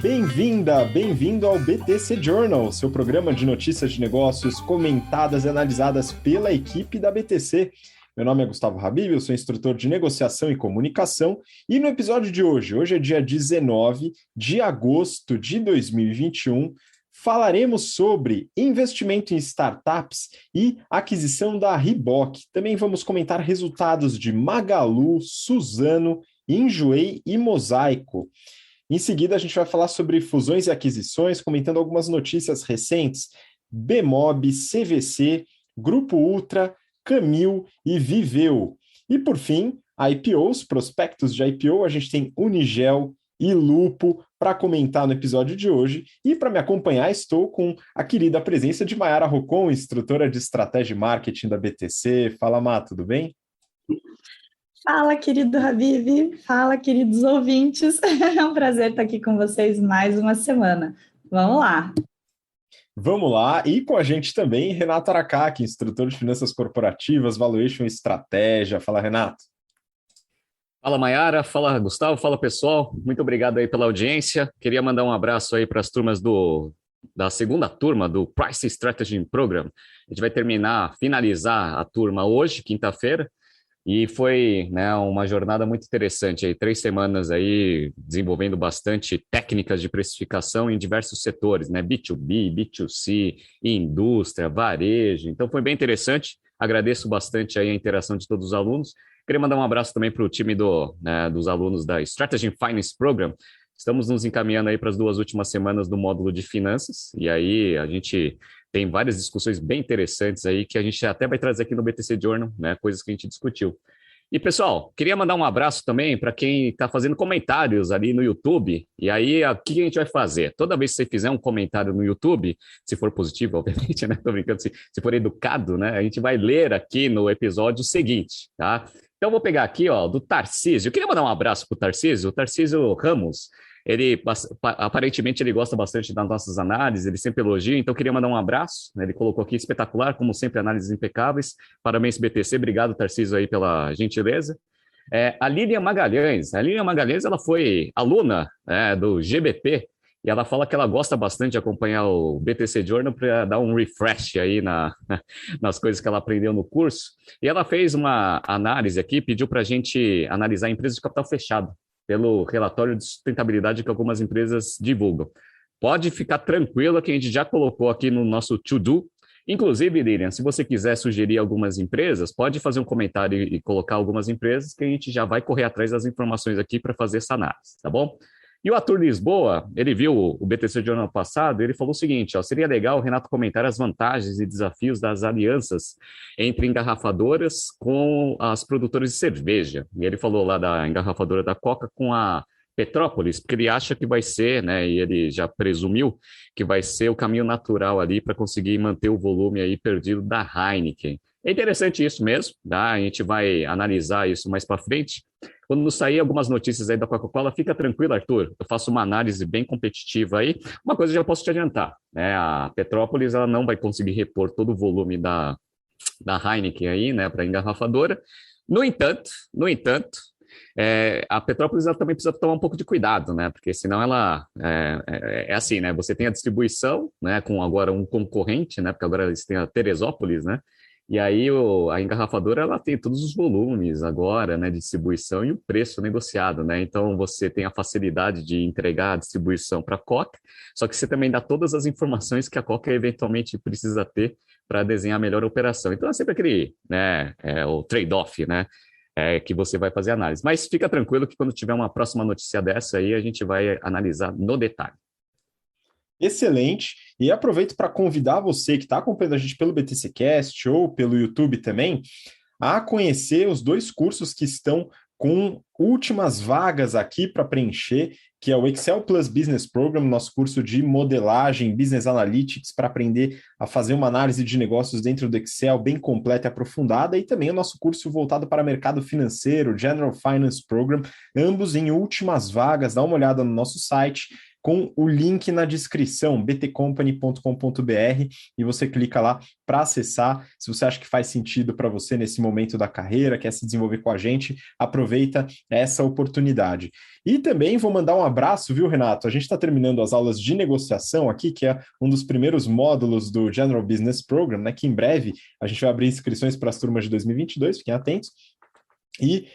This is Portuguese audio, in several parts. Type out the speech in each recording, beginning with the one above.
Bem-vinda, bem-vindo ao BTC Journal, seu programa de notícias de negócios comentadas e analisadas pela equipe da BTC. Meu nome é Gustavo Habib, eu sou instrutor de negociação e comunicação, e no episódio de hoje é dia 19 de agosto de 2021, falaremos sobre investimento em startups e aquisição da Reebok. Também vamos comentar resultados de Magalu, Suzano, Enjoei e Mosaico. Em seguida, a gente vai falar sobre fusões e aquisições, comentando algumas notícias recentes: Bemob, CVC, Grupo Ultra, Camil e Viveu. E, por fim, IPOs, prospectos de IPO, a gente tem Unigel e Lupo para comentar no episódio de hoje. E para me acompanhar, estou com a querida presença de Mayara Rocon, instrutora de estratégia e marketing da BTC. Fala, Má, tudo bem? Fala, querido Habib. Fala, queridos ouvintes. É um prazer estar aqui com vocês mais uma semana. Vamos lá. Vamos lá. E com a gente também, Renato Aracaki, instrutor de finanças corporativas, valuation e estratégia. Fala, Renato. Fala, Mayara. Fala, Gustavo. Fala, pessoal. Muito obrigado aí pela audiência. Queria mandar um abraço aí para as turmas da segunda turma do Price Strategy Program. A gente vai finalizar a turma hoje, quinta-feira. E foi, né, uma jornada muito interessante, aí, 3 semanas aí desenvolvendo bastante técnicas de precificação em diversos setores, né, B2B, B2C, indústria, varejo. Então foi bem interessante. Agradeço bastante aí a interação de todos os alunos. Queria mandar um abraço também para o time dos alunos da Strategy and Finance Program. Estamos nos encaminhando aí para as 2 últimas semanas do módulo de finanças, e aí a gente tem várias discussões bem interessantes aí que a gente até vai trazer aqui no BTC Journal, né? Coisas que a gente discutiu. E, pessoal, queria mandar um abraço também para quem está fazendo comentários ali no YouTube. E aí, o que a gente vai fazer? Toda vez que você fizer um comentário no YouTube, se for positivo, obviamente, né? Tô brincando, se for educado, né? A gente vai ler aqui no episódio seguinte, tá? Então, eu vou pegar aqui, ó, do Tarcísio. Eu queria mandar um abraço para o Tarcísio Ramos. Ele, aparentemente, ele gosta bastante das nossas análises, ele sempre elogia, então eu queria mandar um abraço, né? Ele colocou aqui, espetacular, como sempre, análises impecáveis. Parabéns, BTC, obrigado, Tarcísio, aí pela gentileza. A Lilian Magalhães, ela foi aluna, do GBT, e ela fala que ela gosta bastante de acompanhar o BTC Journal para dar um refresh aí nas coisas que ela aprendeu no curso. E ela fez uma análise aqui, pediu para a gente analisar empresas de capital fechado, pelo relatório de sustentabilidade que algumas empresas divulgam. Pode ficar tranquila que a gente já colocou aqui no nosso to-do. Inclusive, Lilian, se você quiser sugerir algumas empresas, pode fazer um comentário e colocar algumas empresas que a gente já vai correr atrás das informações aqui para fazer essa análise, tá bom? E o Arthur Lisboa, ele viu o BTC de ano passado, ele falou o seguinte, ó, seria legal o Renato comentar as vantagens e desafios das alianças entre engarrafadoras com as produtoras de cerveja. E ele falou lá da engarrafadora da Coca com a Petrópolis, porque ele acha que vai ser, né, e ele já presumiu que vai ser o caminho natural ali para conseguir manter o volume aí perdido da Heineken. É interessante isso mesmo, tá? A gente vai analisar isso mais para frente. Quando sair algumas notícias aí da Coca-Cola, fica tranquilo, Arthur, eu faço uma análise bem competitiva aí. Uma coisa eu já posso te adiantar, né? A Petrópolis ela não vai conseguir repor todo o volume da Heineken aí, né, para a engarrafadora. No entanto, a Petrópolis ela também precisa tomar um pouco de cuidado, né? Porque senão ela é assim, né? Você tem a distribuição, né? Com agora um concorrente, né? Porque agora eles têm a Teresópolis, né? E aí a engarrafadora ela tem todos os volumes agora, né, de distribuição e o preço negociado, né? Então você tem a facilidade de entregar a distribuição para a Coca, só que você também dá todas as informações que a Coca eventualmente precisa ter para desenhar a melhor operação. Então é sempre aquele, né, o trade-off, né, que você vai fazer análise. Mas fica tranquilo que quando tiver uma próxima notícia dessa aí, a gente vai analisar no detalhe. Excelente, e aproveito para convidar você que está acompanhando a gente pelo BTC Cast ou pelo YouTube também, a conhecer os 2 cursos que estão com últimas vagas aqui para preencher, que é o Excel Plus Business Program, nosso curso de modelagem, Business Analytics, para aprender a fazer uma análise de negócios dentro do Excel bem completa e aprofundada, e também o nosso curso voltado para mercado financeiro, General Finance Program, ambos em últimas vagas. Dá uma olhada no nosso site, com o link na descrição, btcompany.com.br, e você clica lá para acessar. Se você acha que faz sentido para você nesse momento da carreira, quer se desenvolver com a gente, aproveita essa oportunidade. E também vou mandar um abraço, viu, Renato? A gente está terminando as aulas de negociação aqui, que é um dos primeiros módulos do General Business Program, né? Que em breve a gente vai abrir inscrições para as turmas de 2022, fiquem atentos. E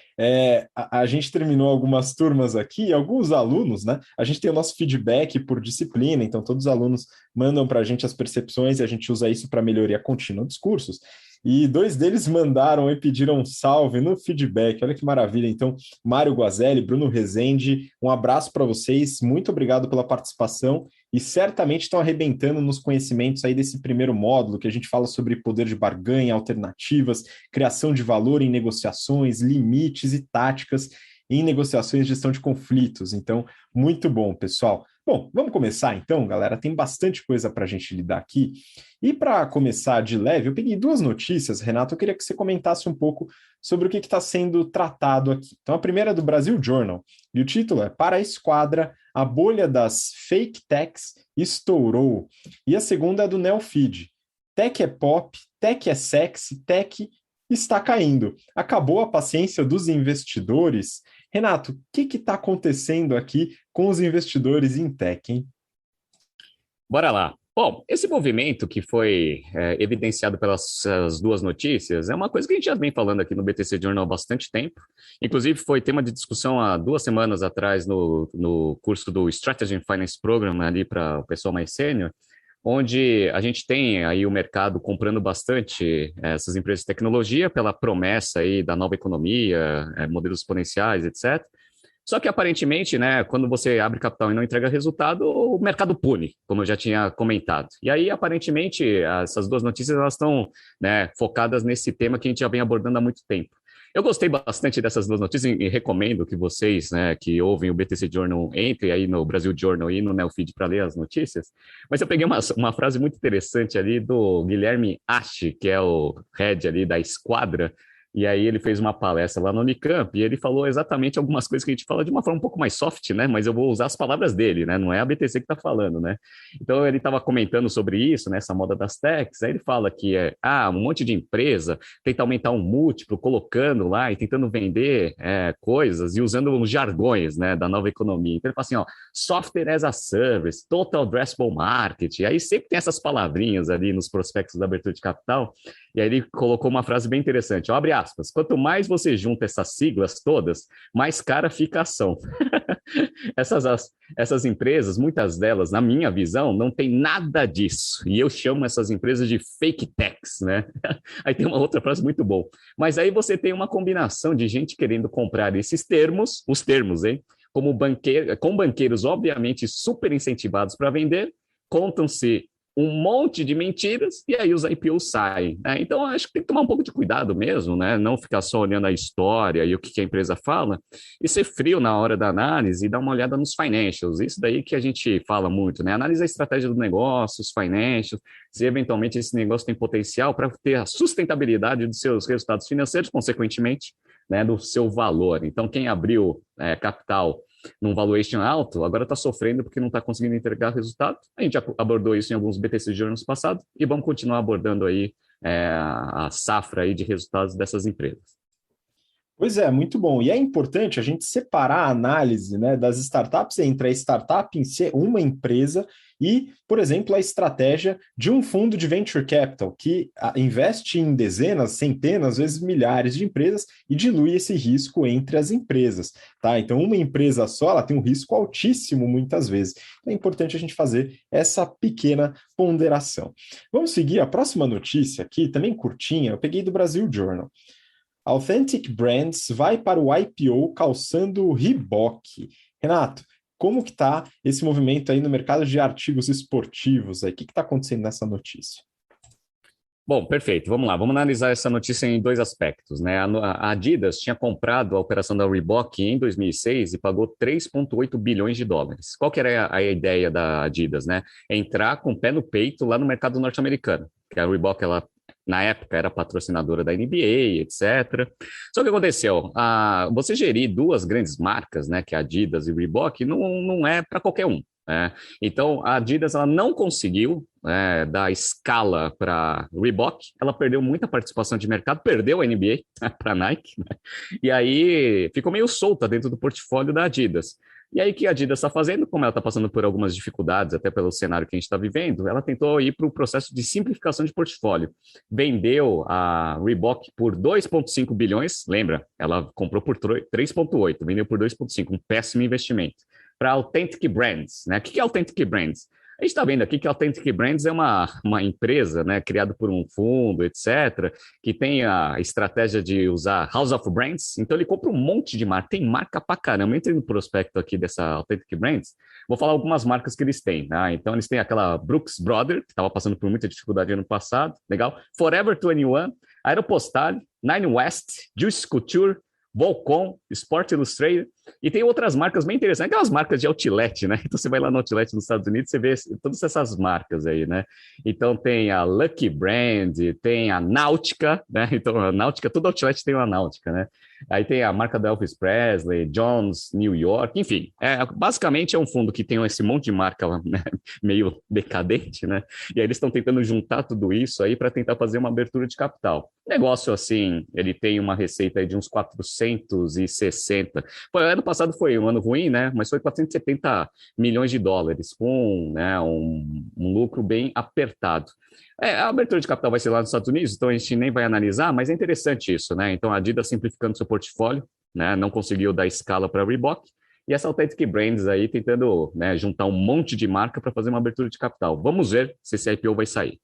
a gente terminou algumas turmas aqui, alguns alunos, né? A gente tem o nosso feedback por disciplina, então todos os alunos mandam para a gente as percepções e a gente usa isso para melhoria contínua dos cursos. E 2 deles mandaram e pediram um salve no feedback. Olha que maravilha. Então, Mário Guazelli, Bruno Rezende, um abraço para vocês. Muito obrigado pela participação e certamente estão arrebentando nos conhecimentos aí desse primeiro módulo, que a gente fala sobre poder de barganha, alternativas, criação de valor em negociações, limites e táticas em negociações e gestão de conflitos. Então, muito bom, pessoal. Bom, vamos começar então, galera. Tem bastante coisa para a gente lidar aqui. E para começar de leve, eu peguei 2 notícias, Renato. Eu queria que você comentasse um pouco sobre o que está sendo tratado aqui. Então, a primeira é do Brasil Journal, e o título é Para a Esquadra, a bolha das fake techs estourou. E a segunda é do Neofeed. Tech é pop, tech é sexy, tech está caindo. Acabou a paciência dos investidores? Renato, o que está acontecendo aqui com os investidores em tech, hein? Bora lá. Bom, esse movimento que foi evidenciado pelas 2 notícias é uma coisa que a gente já vem falando aqui no BTC Journal há bastante tempo. Inclusive, foi tema de discussão há 2 semanas atrás no curso do Strategy and Finance Program, ali para o pessoal mais sênior, onde a gente tem aí o mercado comprando bastante essas empresas de tecnologia pela promessa aí da nova economia, modelos exponenciais, etc. Só que, aparentemente, né, quando você abre capital e não entrega resultado, o mercado pune, como eu já tinha comentado. E aí, aparentemente, essas 2 notícias elas estão, né, focadas nesse tema que a gente já vem abordando há muito tempo. Eu gostei bastante dessas 2 notícias e recomendo que vocês, né, que ouvem o BTC Journal, entrem aí no Brasil Journal e no Neofeed para ler as notícias. Mas eu peguei uma frase muito interessante ali do Guilherme Ache, que é o head ali da Esquadra. E aí ele fez uma palestra lá no Unicamp e ele falou exatamente algumas coisas que a gente fala de uma forma um pouco mais soft, né? Mas eu vou usar as palavras dele, né? Não é a BTC que está falando, né? Então ele estava comentando sobre isso, né? Essa moda das techs. Aí ele fala que um monte de empresa tenta aumentar um múltiplo, colocando lá e tentando vender coisas e usando os jargões, né? Da nova economia. Então ele fala assim, ó, software as a service, total addressable market. E aí sempre tem essas palavrinhas ali nos prospectos da abertura de capital. E aí ele colocou uma frase bem interessante, ó, abre aspas, quanto mais você junta essas siglas todas, mais cara fica a ação. Essas empresas, muitas delas, na minha visão, não tem nada disso. E eu chamo essas empresas de fake techs, né? Aí tem uma outra frase muito boa. Mas aí você tem uma combinação de gente querendo comprar esses termos, os termos, hein? Com banqueiros, obviamente, super incentivados para vender, contam-se um monte de mentiras e aí os IPOs saem, né? Então, acho que tem que tomar um pouco de cuidado mesmo, né? Não ficar só olhando a história e o que a empresa fala e ser frio na hora da análise e dar uma olhada nos financials. Isso daí que a gente fala muito, né? Analisa a estratégia do negócio, os financials, se eventualmente esse negócio tem potencial para ter a sustentabilidade dos seus resultados financeiros, consequentemente, né, do seu valor. Então, quem abriu capital num valuation alto, agora está sofrendo porque não está conseguindo entregar resultado. A gente já abordou isso em alguns BTC Journals passados e vamos continuar abordando aí a safra aí de resultados dessas empresas. Pois é, muito bom. E é importante a gente separar a análise, né, das startups entre a startup em ser uma empresa e, por exemplo, a estratégia de um fundo de venture capital que investe em dezenas, centenas, às vezes milhares de empresas e dilui esse risco entre as empresas, tá? Então, uma empresa só, ela tem um risco altíssimo muitas vezes. Então, é importante a gente fazer essa pequena ponderação. Vamos seguir a próxima notícia aqui, também curtinha, eu peguei do Brasil Journal. Authentic Brands vai para o IPO calçando o Reebok. Renato, como que está esse movimento aí no mercado de artigos esportivos? Aí? O que está acontecendo nessa notícia? Bom, perfeito. Vamos lá. Vamos analisar essa notícia em 2 aspectos, né? A Adidas tinha comprado a operação da Reebok em 2006 e pagou 3,8 bilhões de dólares. Qual que era a ideia da Adidas, né? Entrar com o pé no peito lá no mercado norte-americano. Que a Reebok, ela na época era patrocinadora da NBA, etc. Só que aconteceu, você gerir 2 grandes marcas, né, que é a Adidas e Reebok, não é para qualquer um. né? Então, a Adidas ela não conseguiu dar escala para Reebok, ela perdeu muita participação de mercado, perdeu a NBA para a Nike, né? E aí ficou meio solta dentro do portfólio da Adidas. E aí, o que a Adidas está fazendo, como ela está passando por algumas dificuldades, até pelo cenário que a gente está vivendo, ela tentou ir para o processo de simplificação de portfólio. Vendeu a Reebok por 2,5 bilhões, lembra? Ela comprou por 3,8, vendeu por 2,5, um péssimo investimento. Para Authentic Brands, né? O que é Authentic Brands? A gente está vendo aqui que a Authentic Brands é uma empresa, né, criada por um fundo, etc., que tem a estratégia de usar House of Brands. Então, ele compra um monte de marca. Tem marca pra caramba. Entrei no prospecto aqui dessa Authentic Brands. Vou falar algumas marcas que eles têm. Tá? Então, eles têm aquela Brooks Brothers, que estava passando por muita dificuldade ano passado. Legal. Forever 21, Aeropostale, Nine West, Juice Couture, Volcom, Sport Illustrated, e tem outras marcas bem interessantes, aquelas marcas de outlet, né? Então você vai lá no outlet nos Estados Unidos, você vê todas essas marcas aí, né? Então tem a Lucky Brand, tem a Náutica, né? Então a Náutica, todo outlet tem uma Náutica, né? Aí tem a marca da Elvis Presley, Jones, New York, enfim. Basicamente é um fundo que tem esse monte de marca, né, meio decadente, né? E aí eles estão tentando juntar tudo isso aí para tentar fazer uma abertura de capital. Negócio assim, ele tem uma receita aí de uns 460. Ano passado foi um ano ruim, né? Mas foi 470 milhões de dólares, com, né, um lucro bem apertado. A abertura de capital vai ser lá nos Estados Unidos, então a gente nem vai analisar, mas é interessante isso, né? Então a Adidas simplificando seu portfólio, né? Não conseguiu dar escala para a Reebok, e essa Authentic Brands aí tentando, né, juntar um monte de marca para fazer uma abertura de capital. Vamos ver se esse IPO vai sair.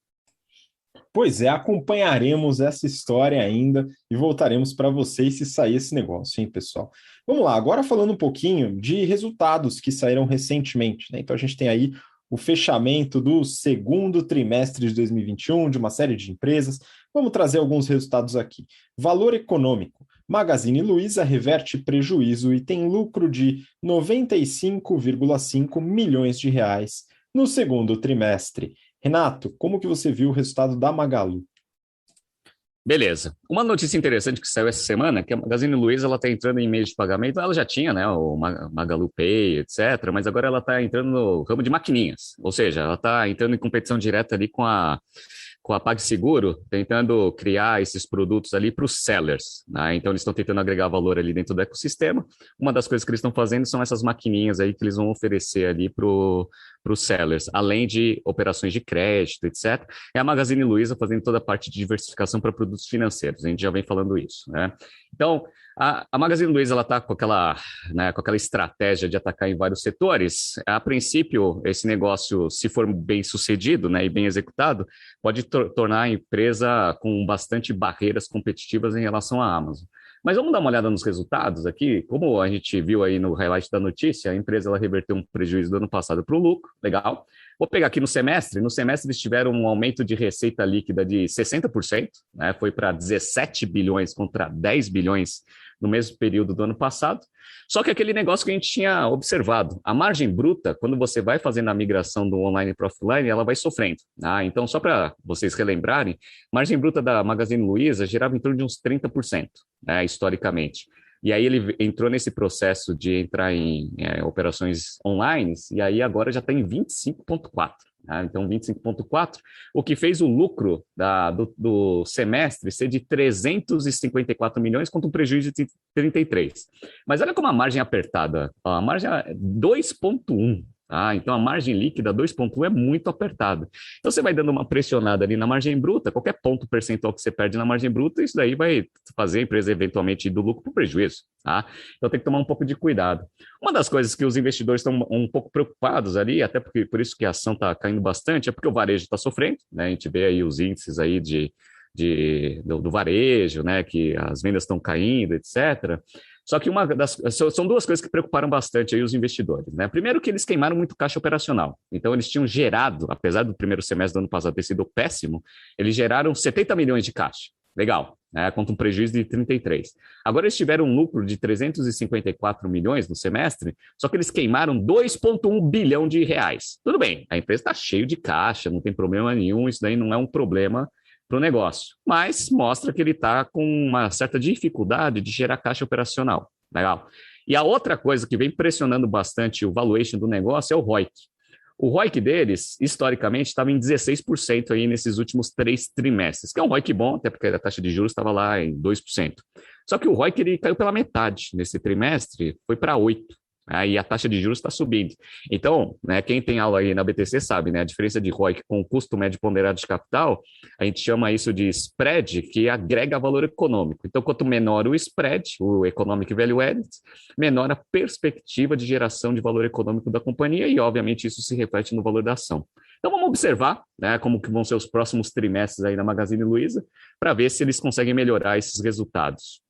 Pois é, acompanharemos essa história ainda e voltaremos para vocês se sair esse negócio, hein, pessoal? Vamos lá, agora falando um pouquinho de resultados que saíram recentemente, né? Então a gente tem aí o fechamento do segundo trimestre de 2021 de uma série de empresas. Vamos trazer alguns resultados aqui. Valor econômico. Magazine Luiza reverte prejuízo e tem lucro de 95,5 milhões de reais no segundo trimestre. Renato, como que você viu o resultado da Magalu? Beleza. Uma notícia interessante que saiu essa semana é que a Magazine Luiza está entrando em meio de pagamento. Ela já tinha, né, o Magalu Pay, etc., mas agora ela está entrando no ramo de maquininhas. Ou seja, ela está entrando em competição direta ali com a PagSeguro, tentando criar esses produtos ali para os sellers, né? Então, eles estão tentando agregar valor ali dentro do ecossistema. Uma das coisas que eles estão fazendo são essas maquininhas aí que eles vão oferecer ali para os sellers, além de operações de crédito, etc. É a Magazine Luiza fazendo toda a parte de diversificação para produtos financeiros. A gente já vem falando isso, né? Então, a Magazine Luiza está com aquela, né, com aquela estratégia de atacar em vários setores. A princípio, esse negócio, se for bem sucedido, né, e bem executado, pode tornar a empresa com bastante barreiras competitivas em relação à Amazon. Mas vamos dar uma olhada nos resultados aqui. Como a gente viu aí no highlight da notícia, a empresa ela reverteu um prejuízo do ano passado para o lucro, legal. Vou pegar aqui no semestre eles tiveram um aumento de receita líquida de 60%, né? Foi para 17 bilhões contra 10 bilhões no mesmo período do ano passado. Só que aquele negócio que a gente tinha observado, a margem bruta, quando você vai fazendo a migração do online para offline, ela vai sofrendo. Então, só para vocês relembrarem, a margem bruta da Magazine Luiza girava em torno de uns 30%, né, historicamente. E aí ele entrou nesse processo de entrar em operações online, e aí agora já está em 25,4%. Então, 25,4%, o que fez o lucro do semestre ser de 354 milhões contra um prejuízo de 33. Mas olha como a margem é apertada. A margem é 2,1%. Então, a margem líquida 2,1 é muito apertada. Então, você vai dando uma pressionada ali na margem bruta, qualquer ponto percentual que você perde na margem bruta, isso daí vai fazer a empresa eventualmente ir do lucro para o prejuízo. Então, tem que tomar um pouco de cuidado. Uma das coisas que os investidores estão um pouco preocupados ali, até porque por isso que a ação está caindo bastante, é porque o varejo está sofrendo, né? A gente vê aí os índices aí do varejo, né? Que as vendas estão caindo, etc. Só que são duas coisas que preocuparam bastante aí os investidores, né? Primeiro que eles queimaram muito caixa operacional. Então, eles tinham gerado, apesar do primeiro semestre do ano passado ter sido péssimo, eles geraram 70 milhões de caixa. Legal, né? Contra um prejuízo de 33. Agora eles tiveram um lucro de 354 milhões no semestre, só que eles queimaram 2,1 bilhão de reais. Tudo bem, a empresa está cheia de caixa, não tem problema nenhum, isso daí não é um problema para o negócio, mas mostra que ele está com uma certa dificuldade de gerar caixa operacional. Legal. E a outra coisa que vem pressionando bastante o valuation do negócio é o ROIC. O ROIC deles, historicamente, estava em 16% aí nesses últimos 3 trimestres, que é um ROIC bom, até porque a taxa de juros estava lá em 2%. Só que o ROIC ele caiu pela metade nesse trimestre, foi para 8%. Aí a taxa de juros está subindo. Então, né, quem tem aula aí na BTC sabe, né, a diferença de ROIC com o custo médio ponderado de capital, a gente chama isso de spread, que agrega valor econômico. Então, quanto menor o spread, o Economic Value Added, menor a perspectiva de geração de valor econômico da companhia e, obviamente, isso se reflete no valor da ação. Então, vamos observar, né, como que vão ser os próximos trimestres aí na Magazine Luiza, para ver se eles conseguem melhorar esses resultados.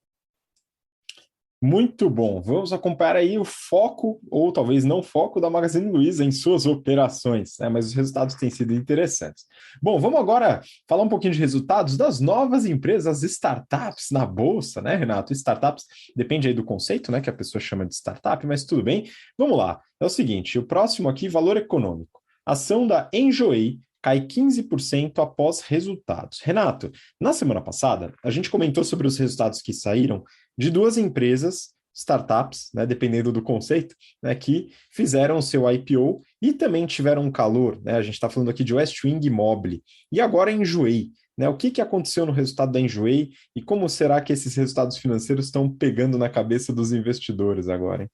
Muito bom. Vamos acompanhar aí o foco, ou talvez não foco, da Magazine Luiza em suas operações, né? Mas os resultados têm sido interessantes. Bom, vamos agora falar um pouquinho de resultados das novas empresas, as startups na Bolsa, né, Renato? Startups depende aí do conceito, né, que a pessoa chama de startup, mas tudo bem. Vamos lá. É o seguinte, o próximo aqui, valor econômico. Ação da Enjoei cai 15% após resultados. Renato, na semana passada, a gente comentou sobre os resultados que saíram de duas empresas, startups, né, dependendo do conceito, né, que fizeram o seu IPO e também tiveram um calor, né, a gente está falando aqui de Westwing Mobile, e agora a Enjoei, né, o que aconteceu no resultado da Enjoei e como será que esses resultados financeiros estão pegando na cabeça dos investidores agora, hein?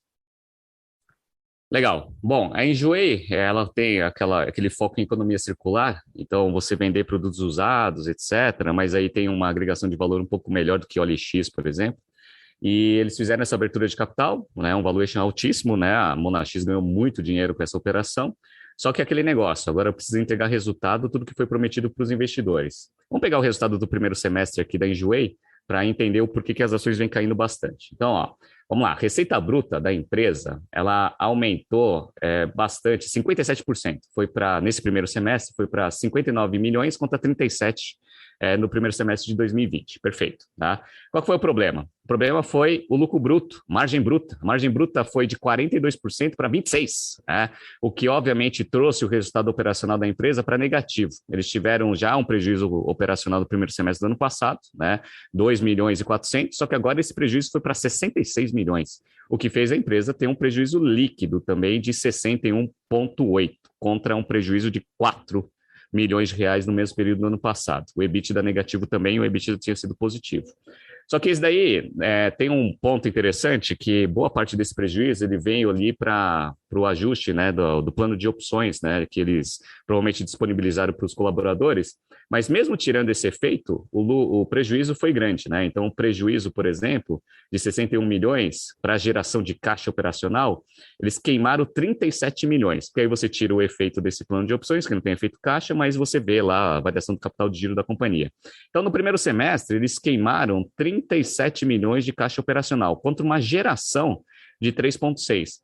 Legal. Bom, a Enjoei, ela tem aquele foco em economia circular, então você vender produtos usados, etc., mas aí tem uma agregação de valor um pouco melhor do que o OLX, por exemplo. E eles fizeram essa abertura de capital, né, um valuation altíssimo, né, a Monax ganhou muito dinheiro com essa operação, só que aquele negócio, agora precisa entregar resultado, tudo que foi prometido para os investidores. Vamos pegar o resultado do primeiro semestre aqui da Enjoei, para entender o porquê que as ações vêm caindo bastante. Então, ó, vamos lá, a receita bruta da empresa, ela aumentou bastante, 57%, nesse primeiro semestre, foi para 59 milhões contra 37 no primeiro semestre de 2020. Perfeito. Tá? Qual foi o problema? O problema foi o lucro bruto, margem bruta. A margem bruta foi de 42% para 26%, né? O que obviamente trouxe o resultado operacional da empresa para negativo. Eles tiveram já um prejuízo operacional do primeiro semestre do ano passado, né? 2 milhões e 400, só que agora esse prejuízo foi para 66 milhões, o que fez a empresa ter um prejuízo líquido também de 61,8 contra um prejuízo de 4 milhões de reais no mesmo período do ano passado. O EBITDA negativo também, o EBITDA tinha sido positivo. Só que isso daí tem um ponto interessante, que boa parte desse prejuízo ele veio ali para o ajuste, né, do plano de opções, né, que eles provavelmente disponibilizaram para os colaboradores, mas mesmo tirando esse efeito, o prejuízo foi grande, né? Então o prejuízo, por exemplo, de 61 milhões para a geração de caixa operacional, eles queimaram 37 milhões, porque aí você tira o efeito desse plano de opções, que não tem efeito caixa, mas você vê lá a variação do capital de giro da companhia. Então no primeiro semestre, eles queimaram 37 milhões de caixa operacional, contra uma geração de 3,6.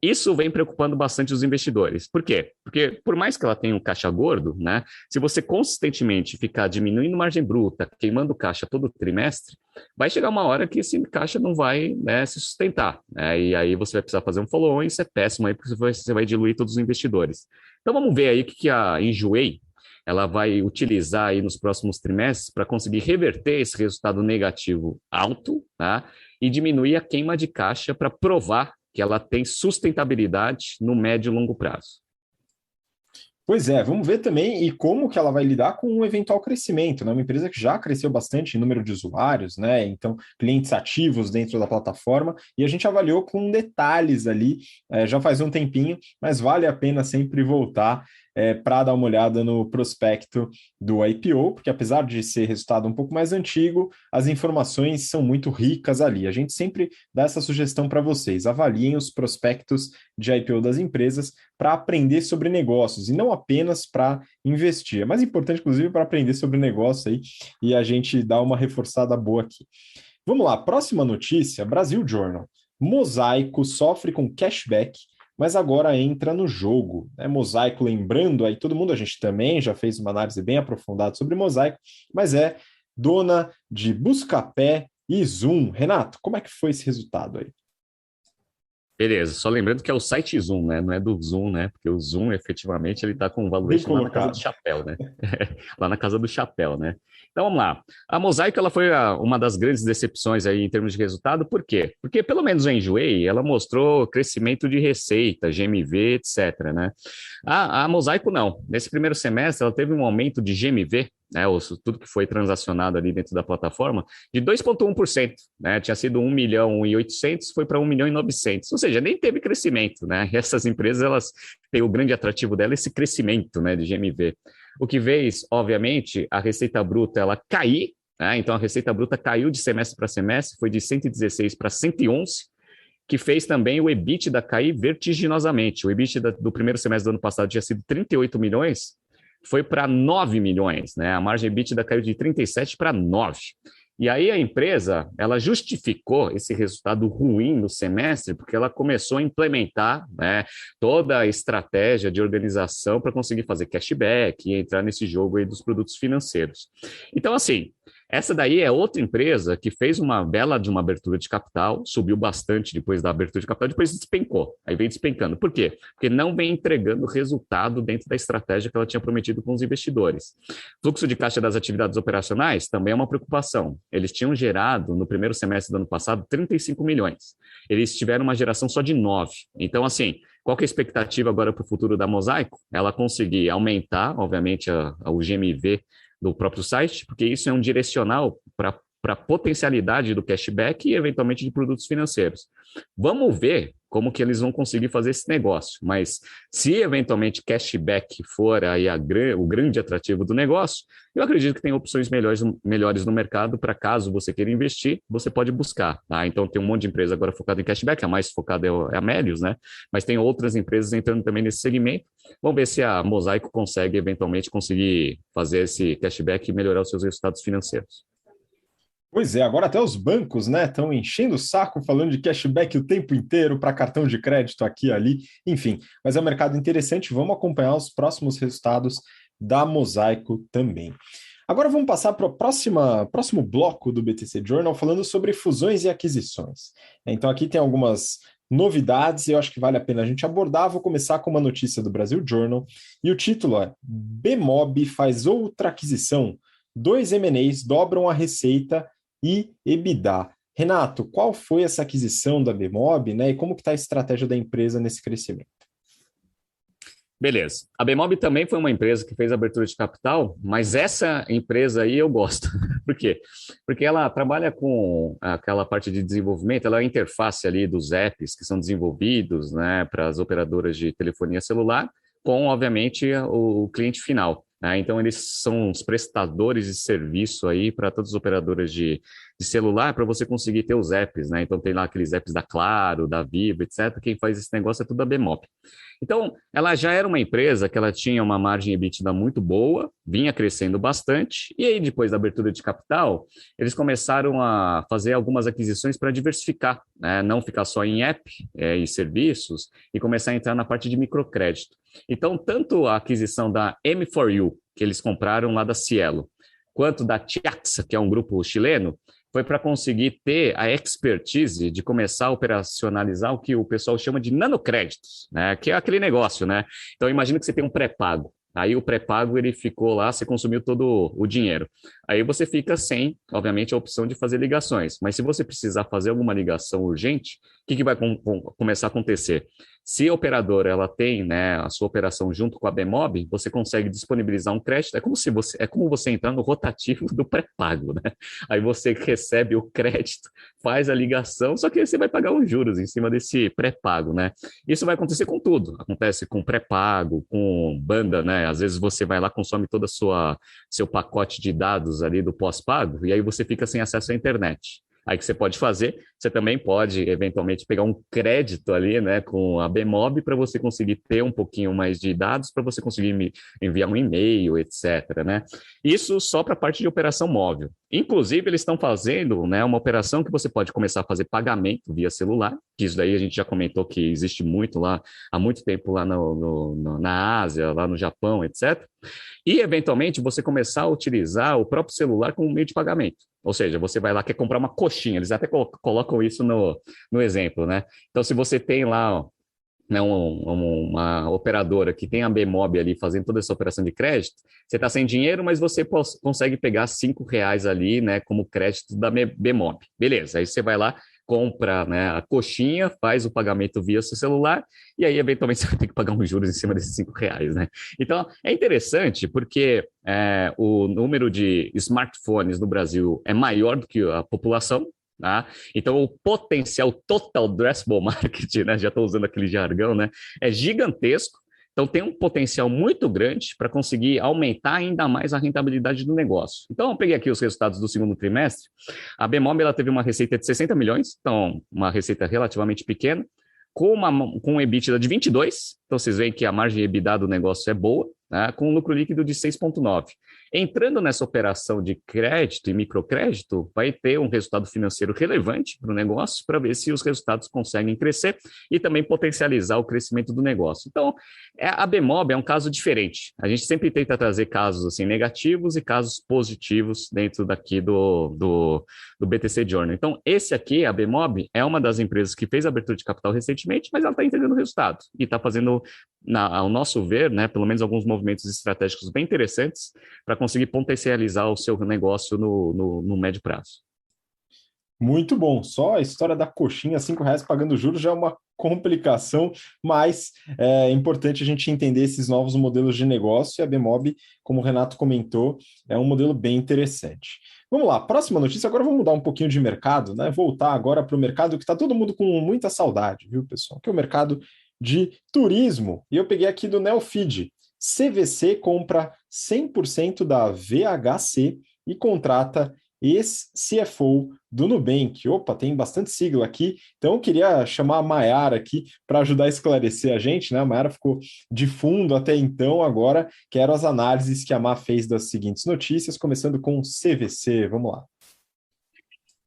Isso vem preocupando bastante os investidores. Por quê? Porque por mais que ela tenha um caixa gordo, né, se você consistentemente ficar diminuindo margem bruta, queimando caixa todo trimestre, vai chegar uma hora que esse caixa não vai, né, se sustentar, né, e aí você vai precisar fazer um follow-on, isso é péssimo aí, porque você vai diluir todos os investidores. Então vamos ver aí o que a Enjoei ela vai utilizar aí nos próximos trimestres para conseguir reverter esse resultado negativo alto, tá, e diminuir a queima de caixa para provar que ela tem sustentabilidade no médio e longo prazo. Pois é, vamos ver também e como que ela vai lidar com um eventual crescimento, né? Uma empresa que já cresceu bastante em número de usuários, né? Então, clientes ativos dentro da plataforma, e a gente avaliou com detalhes ali, já faz um tempinho, mas vale a pena sempre voltar para dar uma olhada no prospecto do IPO, porque apesar de ser resultado um pouco mais antigo, as informações são muito ricas ali. A gente sempre dá essa sugestão para vocês, avaliem os prospectos de IPO das empresas para aprender sobre negócios, e não apenas para investir. É mais importante, inclusive, para aprender sobre negócio aí, e a gente dá uma reforçada boa aqui. Vamos lá, próxima notícia, Brasil Journal. Mosaico sofre com cashback, mas agora entra no jogo. Mosaico, lembrando, aí todo mundo, a gente também já fez uma análise bem aprofundada sobre Mosaico, mas é dona de Buscapé e Zoom. Renato, como é que foi esse resultado aí? Beleza, só lembrando que é o site Zoom, né? Não é do Zoom, né? Porque o Zoom, efetivamente, ele está com um valuation lá na casa do chapéu, né? Lá na casa do chapéu, né? Então, vamos lá. A Mosaico, ela foi uma das grandes decepções aí em termos de resultado. Por quê? Porque, pelo menos, a Enjoei, ela mostrou crescimento de receita, GMV, etc., né? A Mosaico, não. Nesse primeiro semestre, ela teve um aumento de GMV, né, tudo que foi transacionado ali dentro da plataforma, de 2,1%, né? Tinha sido 1.800.000, foi para 1.900.000, ou seja, nem teve crescimento, né? E essas empresas, elas têm o grande atrativo dela, esse crescimento, né, de GMV. O que fez, obviamente, a receita bruta ela cair, né? Então a receita bruta caiu de semestre para semestre, foi de 116 para 111, que fez também o EBITDA cair vertiginosamente. O EBITDA do primeiro semestre do ano passado tinha sido 38 milhões, foi para 9 milhões, né? A margem EBITDA caiu de 37 para 9. E aí a empresa, ela justificou esse resultado ruim no semestre porque ela começou a implementar, né, toda a estratégia de organização para conseguir fazer cashback e entrar nesse jogo aí dos produtos financeiros. Então, assim, essa daí é outra empresa que fez uma bela de uma abertura de capital, subiu bastante depois da abertura de capital, depois despencou, aí vem despencando. Por quê? Porque não vem entregando resultado dentro da estratégia que ela tinha prometido com os investidores. Fluxo de caixa das atividades operacionais também é uma preocupação. Eles tinham gerado, no primeiro semestre do ano passado, 35 milhões. Eles tiveram uma geração só de 9. Então, assim, qual que é a expectativa agora para o futuro da Mosaico? Ela conseguir aumentar, obviamente, o GMV do próprio site, porque isso é um direcional para a potencialidade do cashback e, eventualmente, de produtos financeiros. Vamos ver como que eles vão conseguir fazer esse negócio, mas se, eventualmente, cashback for aí o grande atrativo do negócio, eu acredito que tem opções melhores no mercado para caso você queira investir, você pode buscar. Tá? Então, tem um monte de empresa agora focada em cashback, a mais focada é a Melius, né? Mas tem outras empresas entrando também nesse segmento. Vamos ver se a Mosaico consegue, eventualmente, conseguir fazer esse cashback e melhorar os seus resultados financeiros. Pois é, agora até os bancos, né, estão enchendo o saco falando de cashback o tempo inteiro para cartão de crédito aqui e ali, enfim. Mas é um mercado interessante, vamos acompanhar os próximos resultados da Mosaico também. Agora vamos passar para o próximo bloco do BTC Journal, falando sobre fusões e aquisições. Então aqui tem algumas novidades, eu acho que vale a pena a gente abordar. Vou começar com uma notícia do Brasil Journal, e o título é: Bemob faz outra aquisição, 2 M&As dobram a receita e EBITDA. Renato, qual foi essa aquisição da Bemob, né, e como que está a estratégia da empresa nesse crescimento? Beleza. A Bemob também foi uma empresa que fez abertura de capital, mas essa empresa aí eu gosto. Por quê? Porque ela trabalha com aquela parte de desenvolvimento, ela é a interface ali dos apps que são desenvolvidos, né, para as operadoras de telefonia celular, com, obviamente, o cliente final. Então, eles são os prestadores de serviço aí para todas as operadoras de celular, para você conseguir ter os apps, né? Então, tem lá aqueles apps da Claro, da Vivo, etc. Quem faz esse negócio é tudo a Bemob. Então, ela já era uma empresa que ela tinha uma margem EBITDA muito boa, vinha crescendo bastante, e aí, depois da abertura de capital, eles começaram a fazer algumas aquisições para diversificar, né? Não ficar só em app e serviços, e começar a entrar na parte de microcrédito. Então, tanto a aquisição da M4U, que eles compraram lá da Cielo, quanto da Tiaxa, que é um grupo chileno, foi para conseguir ter a expertise de começar a operacionalizar o que o pessoal chama de nanocréditos, né? Que é aquele negócio, né? Então, imagina que você tem um pré-pago. Aí o pré-pago ele ficou lá, você consumiu todo o dinheiro. Aí você fica sem, obviamente, a opção de fazer ligações. Mas se você precisar fazer alguma ligação urgente, o que vai começar a acontecer? Se a operadora ela tem, né, a sua operação junto com a Bemob, você consegue disponibilizar um crédito. É como você entrar no rotativo do pré-pago, né? Aí você recebe o crédito, faz a ligação, só que você vai pagar os juros em cima desse pré-pago, né? Isso vai acontecer com tudo. Acontece com pré-pago, com banda, né? Às vezes você vai lá, consome todo seu pacote de dados ali do pós-pago, e aí você fica sem acesso à internet. Aí que você pode fazer, você também pode eventualmente pegar um crédito ali, né, com a Bemob para você conseguir ter um pouquinho mais de dados para você conseguir enviar um e-mail, etc, né? Isso só para a parte de operação móvel. Inclusive, eles estão fazendo, né, uma operação que você pode começar a fazer pagamento via celular, que isso daí a gente já comentou que existe muito lá, há muito tempo lá na Ásia, lá no Japão, etc. E, eventualmente, você começar a utilizar o próprio celular como meio de pagamento. Ou seja, você vai lá, quer comprar uma coxinha, eles até colocam isso no exemplo, né? Então, se você tem lá, ó, né, uma operadora que tem a Bemob ali fazendo toda essa operação de crédito, você está sem dinheiro, mas você consegue pegar R$ 5 ali, né, como crédito da Bemob. Beleza, aí você vai lá, compra, né, a coxinha, faz o pagamento via seu celular, e aí, eventualmente, você vai ter que pagar uns juros em cima desses R$ 5, né? Então, é interessante porque o número de smartphones no Brasil é maior do que a população. Tá? Então, o potencial total addressable market, né, já estou usando aquele jargão, né, é gigantesco. Então, tem um potencial muito grande para conseguir aumentar ainda mais a rentabilidade do negócio. Então, eu peguei aqui os resultados do segundo trimestre. A Bemob ela teve uma receita de 60 milhões, então, uma receita relativamente pequena, com um EBITDA de 22. Então, vocês veem que a margem EBITDA do negócio é boa, né, com um lucro líquido de 6,9. Entrando nessa operação de crédito e microcrédito, vai ter um resultado financeiro relevante para o negócio, para ver se os resultados conseguem crescer e também potencializar o crescimento do negócio. Então, a Bemob é um caso diferente. A gente sempre tenta trazer casos assim, negativos e casos positivos dentro daqui do BTC Journal. Então, esse aqui, a Bemob, é uma das empresas que fez a abertura de capital recentemente, mas ela está entregando resultado e está fazendo, ao nosso ver, né, pelo menos alguns movimentos estratégicos bem interessantes para conseguir potencializar o seu negócio no médio prazo. Muito bom. Só a história da coxinha, R$ 5 pagando juros já é uma complicação, mas é importante a gente entender esses novos modelos de negócio e a Bemob, como o Renato comentou, é um modelo bem interessante. Vamos lá, próxima notícia. Agora vamos mudar um pouquinho de mercado, né? Voltar agora para o mercado que está todo mundo com muita saudade, viu, pessoal? Que é o mercado de turismo. E eu peguei aqui do Neofeed. CVC compra 100% da VHC e contrata ex-CFO do Nubank. Opa, tem bastante sigla aqui, então eu queria chamar a Maiara aqui para ajudar a esclarecer a gente, né? A Maiara ficou de fundo até então, agora quero as análises que a Má fez das seguintes notícias, começando com CVC. Vamos lá.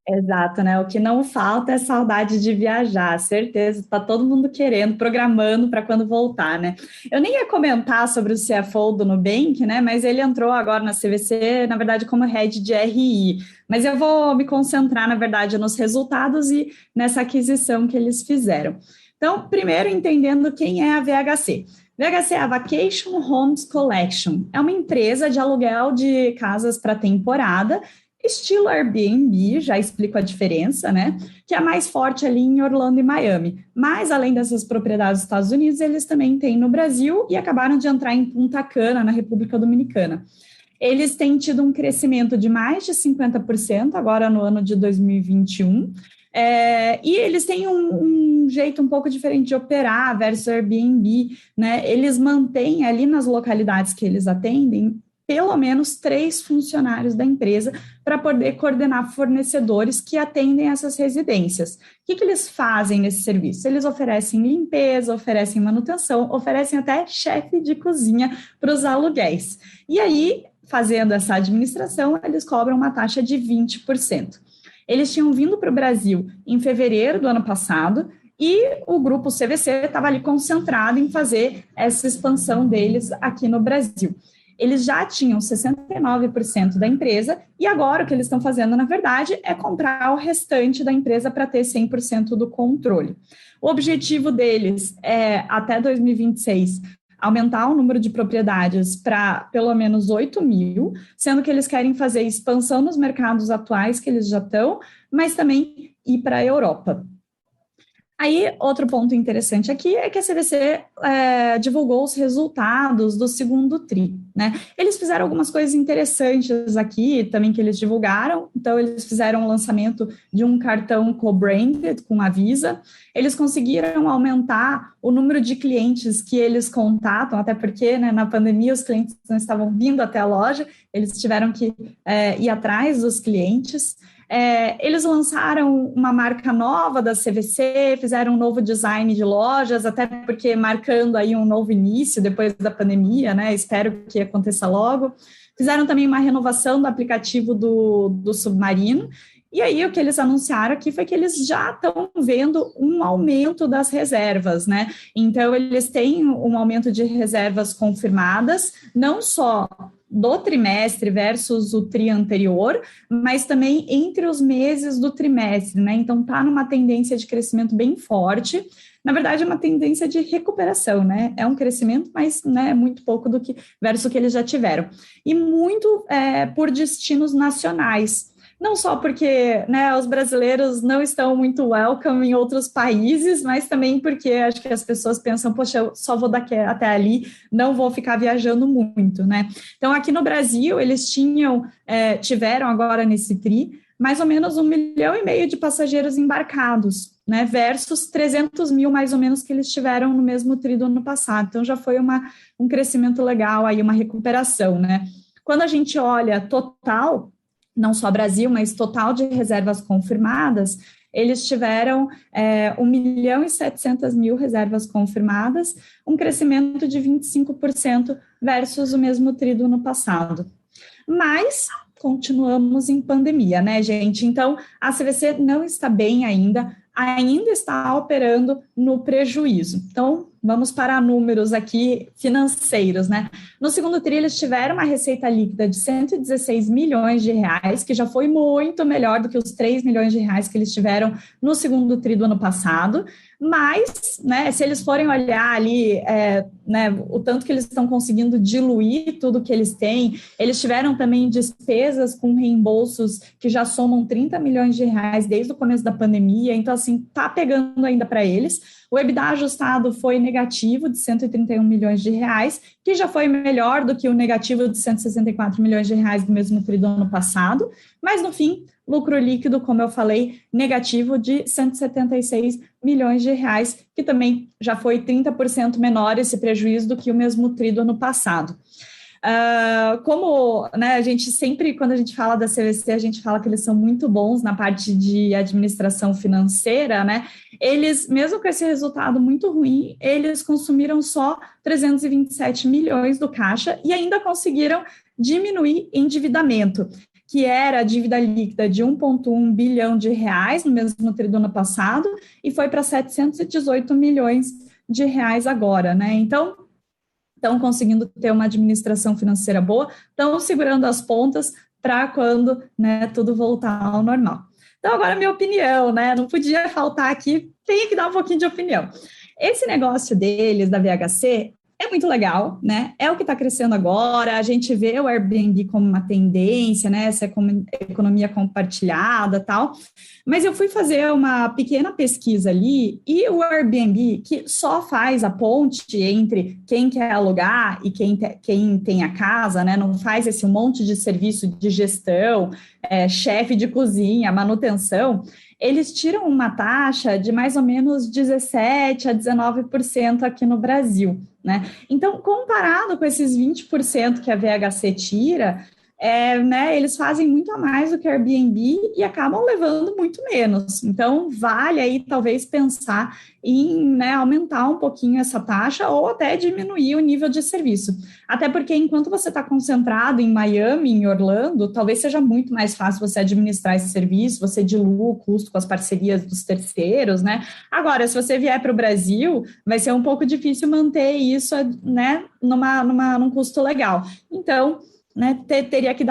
Exato, né? O que não falta é saudade de viajar, certeza, está todo mundo querendo, programando para quando voltar, né? Eu nem ia comentar sobre o CFO do Nubank, né? Mas ele entrou agora na CVC, na verdade, como head de RI. Mas eu vou me concentrar, na verdade, nos resultados e nessa aquisição que eles fizeram. Então, primeiro, entendendo quem é a VHC. VHC é a Vacation Homes Collection. É uma empresa de aluguel de casas para temporada, estilo Airbnb, já explico a diferença, né? Que é mais forte ali em Orlando e Miami. Mas, além dessas propriedades dos Estados Unidos, eles também têm no Brasil e acabaram de entrar em Punta Cana, na República Dominicana. Eles têm tido um crescimento de mais de 50% agora no ano de 2021. E eles têm um jeito um pouco diferente de operar versus Airbnb, né? Eles mantêm ali nas localidades que eles atendem pelo menos 3 funcionários da empresa para poder coordenar fornecedores que atendem essas residências. O que eles fazem nesse serviço? Eles oferecem limpeza, oferecem manutenção, oferecem até chefe de cozinha para os aluguéis. E aí, fazendo essa administração, eles cobram uma taxa de 20%. Eles tinham vindo para o Brasil em fevereiro do ano passado, e o grupo CVC estava ali concentrado em fazer essa expansão deles aqui no Brasil. Eles já tinham 69% da empresa e agora o que eles estão fazendo, na verdade, é comprar o restante da empresa para ter 100% do controle. O objetivo deles é, até 2026, aumentar o número de propriedades para pelo menos 8 mil, sendo que eles querem fazer expansão nos mercados atuais que eles já estão, mas também ir para a Europa. Aí, outro ponto interessante aqui é que a CVC divulgou os resultados do segundo TRI, né? Eles fizeram algumas coisas interessantes aqui também que eles divulgaram. Então, eles fizeram o lançamento de um cartão co-branded com a Visa. Eles conseguiram aumentar o número de clientes que eles contatam, até porque, né, na pandemia os clientes não estavam vindo até a loja, eles tiveram que ir atrás dos clientes. Eles lançaram uma marca nova da CVC, fizeram um novo design de lojas, até porque marcando aí um novo início depois da pandemia, né? Espero que aconteça logo. fizeram também uma renovação do aplicativo do Submarino. E aí, o que eles anunciaram aqui foi que eles já estão vendo um aumento das reservas, né? Então, eles têm um aumento de reservas confirmadas, não só do trimestre versus o tri anterior, mas também entre os meses do trimestre, né? Então, está numa tendência de crescimento bem forte. Na verdade, é uma tendência de recuperação, né? É um crescimento, mas né, muito pouco do que versus o que eles já tiveram. E muito por destinos nacionais. Não só porque né, os brasileiros não estão muito welcome em outros países, mas também porque acho que as pessoas pensam, poxa, eu só vou daqui até ali, não vou ficar viajando muito, né? Então, aqui no Brasil, eles tiveram agora nesse TRI, mais ou menos 1,5 milhão de passageiros embarcados, né? Versus 300 mil, mais ou menos, que eles tiveram no mesmo TRI do ano passado. Então, já foi um crescimento legal, aí uma recuperação, né? Quando a gente olha total, não só Brasil, mas total de reservas confirmadas, eles tiveram 1.700.000 reservas confirmadas, um crescimento de 25% versus o mesmo TRI do ano passado. Mas continuamos em pandemia, né, gente? Então, a CVC não está bem ainda está operando no prejuízo. Então, vamos para números aqui financeiros, né? No segundo TRI, eles tiveram uma receita líquida de 116 milhões de reais, que já foi muito melhor do que os 3 milhões de reais que eles tiveram no segundo TRI do ano passado. Mas, né, se eles forem olhar ali, né, o tanto que eles estão conseguindo diluir tudo que eles têm, eles tiveram também despesas com reembolsos que já somam 30 milhões de reais desde o começo da pandemia, então, assim, tá pegando ainda para eles. O EBITDA ajustado foi negativo de 131 milhões de reais, que já foi melhor do que o negativo de 164 milhões de reais do mesmo TRI do ano passado, mas, no fim, lucro líquido, como eu falei, negativo de 176 milhões de reais, que também já foi 30% menor esse prejuízo do que o mesmo TRI do ano passado. Como né, a gente sempre, quando a gente fala da CVC, a gente fala que eles são muito bons na parte de administração financeira, né? Eles, mesmo com esse resultado muito ruim, eles consumiram só 327 milhões do caixa e ainda conseguiram diminuir endividamento, que era a dívida líquida de 1,1 bilhão de reais no mesmo TRI do ano passado e foi para 718 milhões de reais agora, né? Então, estão conseguindo ter uma administração financeira boa, estão segurando as pontas para quando né, tudo voltar ao normal. Então, agora minha opinião, né? Não podia faltar aqui, tem que dar um pouquinho de opinião. Esse negócio deles, da VHC, é muito legal, né? É o que está crescendo agora, a gente vê o Airbnb como uma tendência, né? Essa economia compartilhada e tal. Mas eu fui fazer uma pequena pesquisa ali e o Airbnb, que só faz a ponte entre quem quer alugar e quem tem a casa, né? Não faz esse monte de serviço de gestão, chefe de cozinha, manutenção. Eles tiram uma taxa de mais ou menos 17% a 19% aqui no Brasil, né? Então, comparado com esses 20% que a VHC tira, né, eles fazem muito a mais do que a Airbnb e acabam levando muito menos. Então, vale aí talvez pensar em né, aumentar um pouquinho essa taxa ou até diminuir o nível de serviço. Até porque enquanto você está concentrado em Miami, em Orlando, talvez seja muito mais fácil você administrar esse serviço, você dilua o custo com as parcerias dos terceiros, né? Agora, se você vier para o Brasil, vai ser um pouco difícil manter isso, né, num custo legal. Então, né, teria que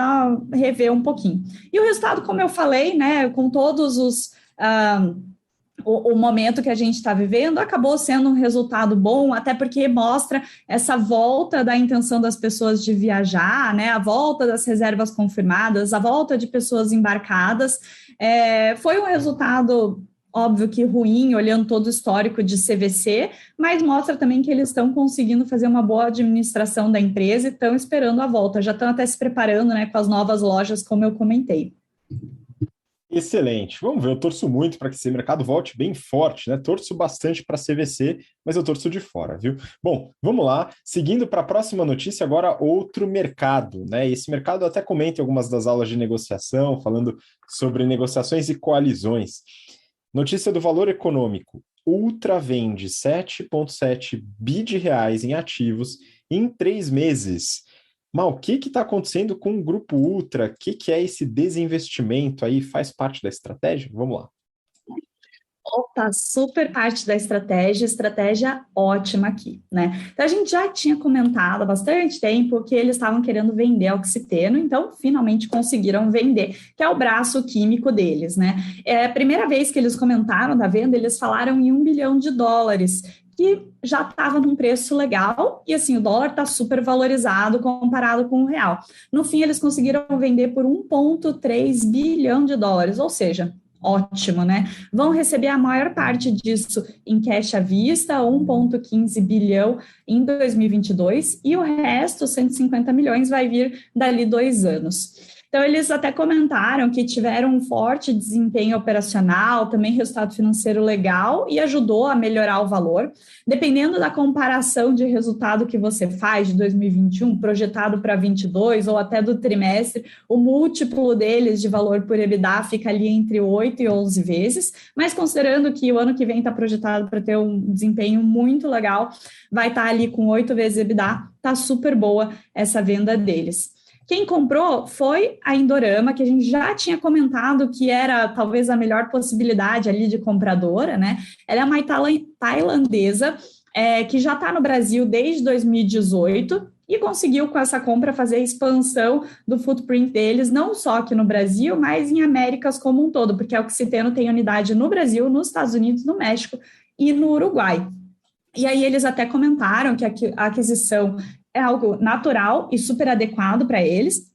rever um pouquinho. E o resultado, como eu falei, né, com todos o momento que a gente está vivendo, acabou sendo um resultado bom, até porque mostra essa volta da intenção das pessoas de viajar, né, a volta das reservas confirmadas, a volta de pessoas embarcadas. Foi um resultado óbvio que ruim, olhando todo o histórico de CVC, mas mostra também que eles estão conseguindo fazer uma boa administração da empresa e estão esperando a volta, já estão até se preparando, né, com as novas lojas, como eu comentei. Excelente. Vamos ver, eu torço muito para que esse mercado volte bem forte, né? Torço bastante para a CVC, mas eu torço de fora, viu? Bom, vamos lá. Seguindo para a próxima notícia, agora outro mercado, né? Esse mercado eu até comento em algumas das aulas de negociação, falando sobre negociações e coalizões. Notícia do Valor Econômico. Ultra vende 7,7 bi de reais em ativos em 3 meses. Mal, o que está acontecendo com o Grupo Ultra? O que é esse desinvestimento aí? Faz parte da estratégia? Vamos lá. Opa, super parte da estratégia ótima aqui, né? Então, a gente já tinha comentado há bastante tempo que eles estavam querendo vender Oxiteno, então, finalmente conseguiram vender, que é o braço químico deles, né? É a primeira vez que eles comentaram da venda, eles falaram em $1 bilhão, que já estava num preço legal, e assim, o dólar está super valorizado comparado com o real. No fim, eles conseguiram vender por $1,3 bilhão, ou seja, ótimo, né? Vão receber a maior parte disso em cash à vista, 1,15 bilhão em 2022, e o resto, 150 milhões, vai vir dali 2 anos. Então, eles até comentaram que tiveram um forte desempenho operacional, também resultado financeiro legal e ajudou a melhorar o valor. Dependendo da comparação de resultado que você faz de 2021, projetado para 22 ou até do trimestre, o múltiplo deles de valor por EBITDA fica ali entre 8 e 11 vezes, mas considerando que o ano que vem está projetado para ter um desempenho muito legal, vai estar ali com 8 vezes EBITDA, está super boa essa venda deles. Quem comprou foi a Indorama, que a gente já tinha comentado que era talvez a melhor possibilidade ali de compradora, né? Ela é uma tailandesa que já está no Brasil desde 2018 e conseguiu com essa compra fazer a expansão do footprint deles, não só aqui no Brasil, mas em Américas como um todo, porque a Oxiteno tem unidade no Brasil, nos Estados Unidos, no México e no Uruguai. E aí eles até comentaram que a aquisição é algo natural e super adequado para eles.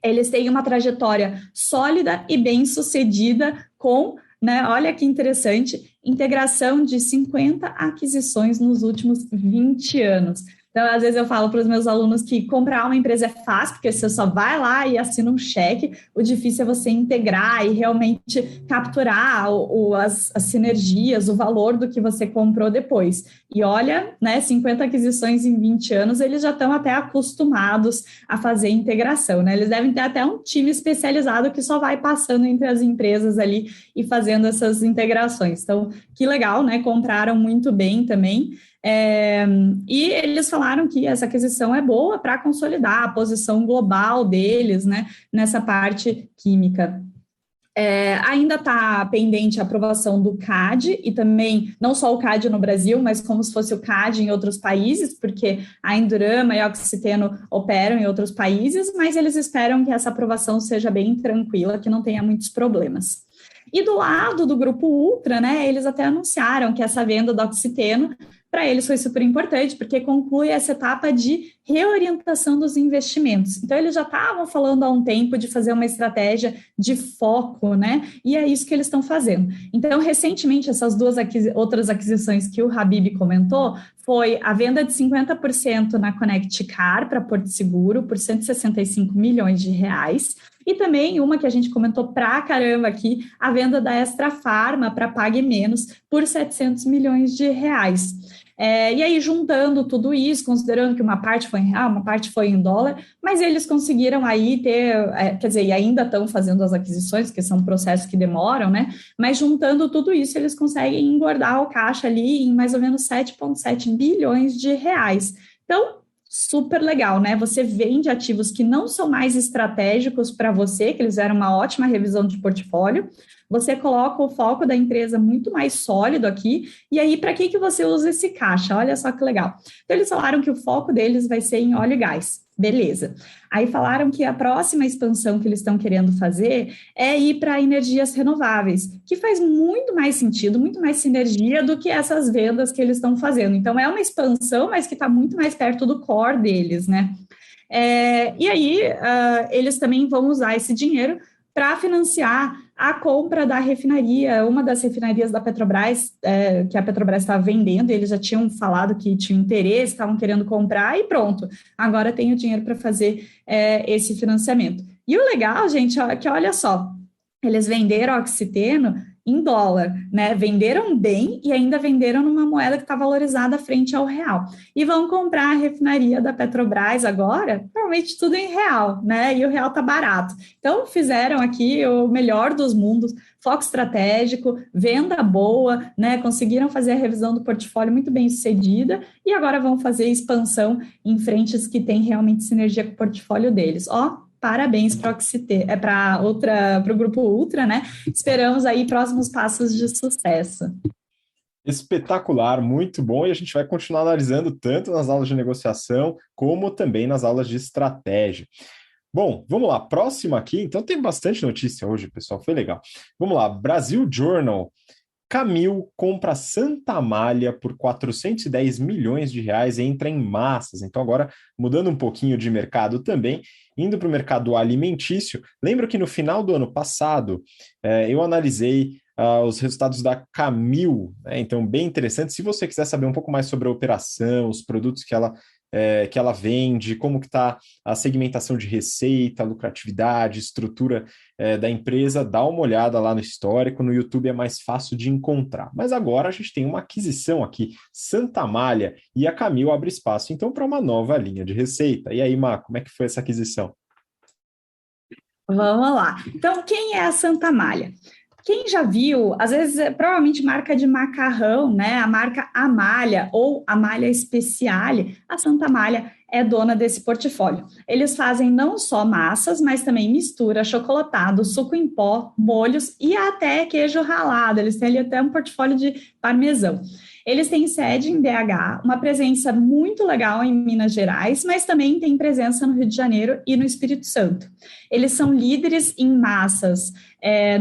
Eles têm uma trajetória sólida e bem-sucedida com, né, olha que interessante, integração de 50 aquisições nos últimos 20 anos. Então, às vezes eu falo para os meus alunos que comprar uma empresa é fácil, porque você só vai lá e assina um cheque. O difícil é você integrar e realmente capturar as sinergias, o valor do que você comprou depois. E olha, né, 50 aquisições em 20 anos, eles já estão até acostumados a fazer integração, né? Eles devem ter até um time especializado que só vai passando entre as empresas ali e fazendo essas integrações. Então, que legal, né? Compraram muito bem também. E eles falaram que essa aquisição é boa para consolidar a posição global deles, né, nessa parte química. Ainda está pendente a aprovação do CAD, e também não só o CAD no Brasil, mas como se fosse o CAD em outros países, porque a Indorama e a Oxiteno operam em outros países, mas eles esperam que essa aprovação seja bem tranquila, que não tenha muitos problemas. E do lado do Grupo Ultra, né, eles até anunciaram que essa venda do Oxiteno para eles foi super importante, porque conclui essa etapa de reorientação dos investimentos. Então, eles já estavam falando há um tempo de fazer uma estratégia de foco, né? E é isso que eles estão fazendo. Então, recentemente, essas duas outras aquisições que o Habib comentou, foi a venda de 50% na Connect Car para Porto Seguro, por R$165 milhões. E também uma que a gente comentou pra caramba aqui, a venda da Extra Farma para Pague Menos, por R$700 milhões. E aí, juntando tudo isso, considerando que uma parte foi em real, uma parte foi em dólar, mas eles conseguiram aí ter, quer dizer, e ainda estão fazendo as aquisições, que são processos que demoram, né? Mas juntando tudo isso, eles conseguem engordar o caixa ali em mais ou menos R$7,7 bilhões. Então, super legal, né? Você vende ativos que não são mais estratégicos para você, que eles fizeram uma ótima revisão de portfólio, você coloca o foco da empresa muito mais sólido aqui, e aí para que você usa esse caixa? Olha só que legal. Então, eles falaram que o foco deles vai ser em óleo e gás. Beleza. Aí falaram que a próxima expansão que eles estão querendo fazer é ir para energias renováveis, que faz muito mais sentido, muito mais sinergia do que essas vendas que eles estão fazendo. Então, é uma expansão, mas que está muito mais perto do core deles, né? E aí, eles também vão usar esse dinheiro para financiar a compra da refinaria, uma das refinarias da Petrobras, que a Petrobras estava vendendo, eles já tinham falado que tinham interesse, estavam querendo comprar e pronto, agora tem o dinheiro para fazer esse financiamento. E o legal, gente, é que olha só, eles venderam Oxiteno em dólar, né? Venderam bem e ainda venderam numa moeda que está valorizada frente ao real. E vão comprar a refinaria da Petrobras agora, provavelmente tudo em real, né? E o real está barato. Então, fizeram aqui o melhor dos mundos, foco estratégico, venda boa, né? Conseguiram fazer a revisão do portfólio muito bem sucedida e agora vão fazer expansão em frentes que têm realmente sinergia com o portfólio deles. Ó, parabéns para o Grupo Ultra, né? Esperamos aí próximos passos de sucesso. Espetacular, muito bom, e a gente vai continuar analisando tanto nas aulas de negociação como também nas aulas de estratégia. Bom, vamos lá, próxima aqui, então tem bastante notícia hoje, pessoal, foi legal. Vamos lá, Brasil Journal. Camil compra Santa Amália por 410 milhões de reais e entra em massas. Então, agora, mudando um pouquinho de mercado também, indo para o mercado alimentício, lembro que no final do ano passado eu analisei os resultados da Camil, né? Então, bem interessante. Se você quiser saber um pouco mais sobre a operação, os produtos que ela vende, como que está a segmentação de receita, lucratividade, estrutura da empresa, dá uma olhada lá no histórico, no YouTube é mais fácil de encontrar. Mas agora a gente tem uma aquisição aqui, Santa Amália, e a Camil abre espaço, então, para uma nova linha de receita. E aí, Má, como é que foi essa aquisição? Vamos lá. Então, quem é a Santa Amália? Quem já viu, às vezes, provavelmente marca de macarrão, né? A marca Amália ou Amália Speciale, a Santa Amália é dona desse portfólio. Eles fazem não só massas, mas também mistura, chocolatado, suco em pó, molhos e até queijo ralado. Eles têm ali até um portfólio de parmesão. Eles têm sede em BH, uma presença muito legal em Minas Gerais, mas também tem presença no Rio de Janeiro e no Espírito Santo. Eles são líderes em massas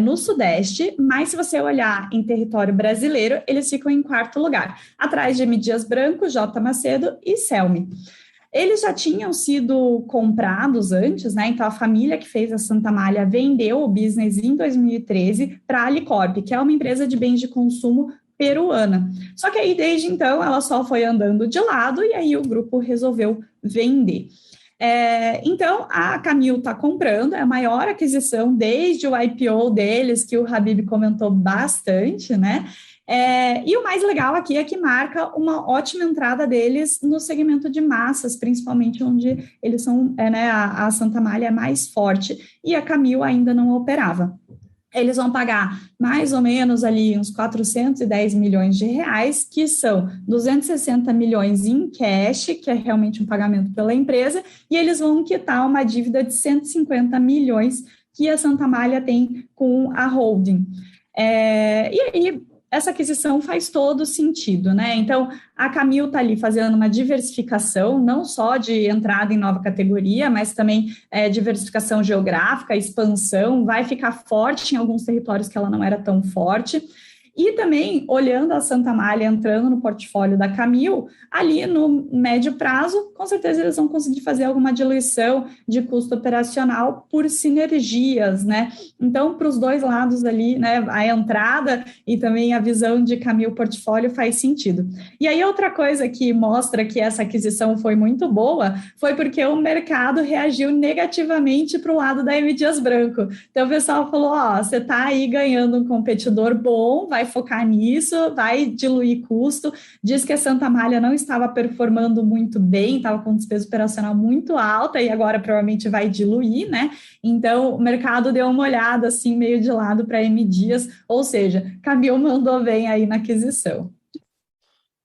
no Sudeste, mas se você olhar em território brasileiro, eles ficam em quarto lugar, atrás de M. Dias Branco, J. Macedo e Celme. Eles já tinham sido comprados antes, né? Então, a família que fez a Santa Amália vendeu o business em 2013 para a Alicorp, que é uma empresa de bens de consumo peruana. Só que aí, desde então, ela só foi andando de lado e aí o grupo resolveu vender. Então, a Camil está comprando, é a maior aquisição desde o IPO deles, que o Habib comentou bastante, né? E o mais legal aqui é que marca uma ótima entrada deles no segmento de massas, principalmente onde eles são, né, a Santa Amália é mais forte e a Camil ainda não operava. Eles vão pagar mais ou menos ali uns 410 milhões de reais, que são 260 milhões em cash, que é realmente um pagamento pela empresa, e eles vão quitar uma dívida de 150 milhões que a Santa Amália tem com a holding. E aí, essa aquisição faz todo sentido, né? Então, a Camil está ali fazendo uma diversificação, não só de entrada em nova categoria, mas também diversificação geográfica, expansão, vai ficar forte em alguns territórios que ela não era tão forte. E também, olhando a Santa Amália entrando no portfólio da Camil, ali no médio prazo, com certeza eles vão conseguir fazer alguma diluição de custo operacional por sinergias, né? Então, para os dois lados ali, né, a entrada e também a visão de Camil portfólio faz sentido. E aí, outra coisa que mostra que essa aquisição foi muito boa foi porque o mercado reagiu negativamente para o lado da M. Dias Branco. Então, o pessoal falou, você está aí ganhando um competidor bom, vai focar nisso, vai diluir custo, diz que a Santa Amália não estava performando muito bem, estava com despesa operacional muito alta e agora provavelmente vai diluir, né? Então, o mercado deu uma olhada assim, meio de lado para a M. Dias, ou seja, Camil mandou bem aí na aquisição.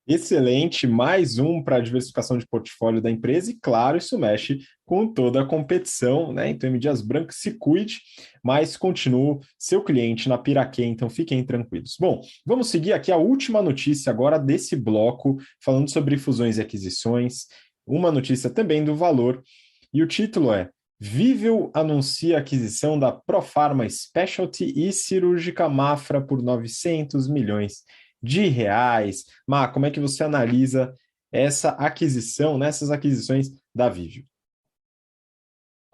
Excelente, mais um para a diversificação de portfólio da empresa e, claro, isso mexe com toda a competição, né? Então, M. Dias Branco se cuide, mas continue seu cliente na Piraquê, então fiquem tranquilos. Bom, vamos seguir aqui a última notícia agora desse bloco, falando sobre fusões e aquisições, uma notícia também do Valor, e o título é Vível anuncia a aquisição da Profarma Specialty e Cirúrgica Mafra por 900 milhões de reais. Má, como é que você analisa essa aquisição, nessas aquisições da Vível?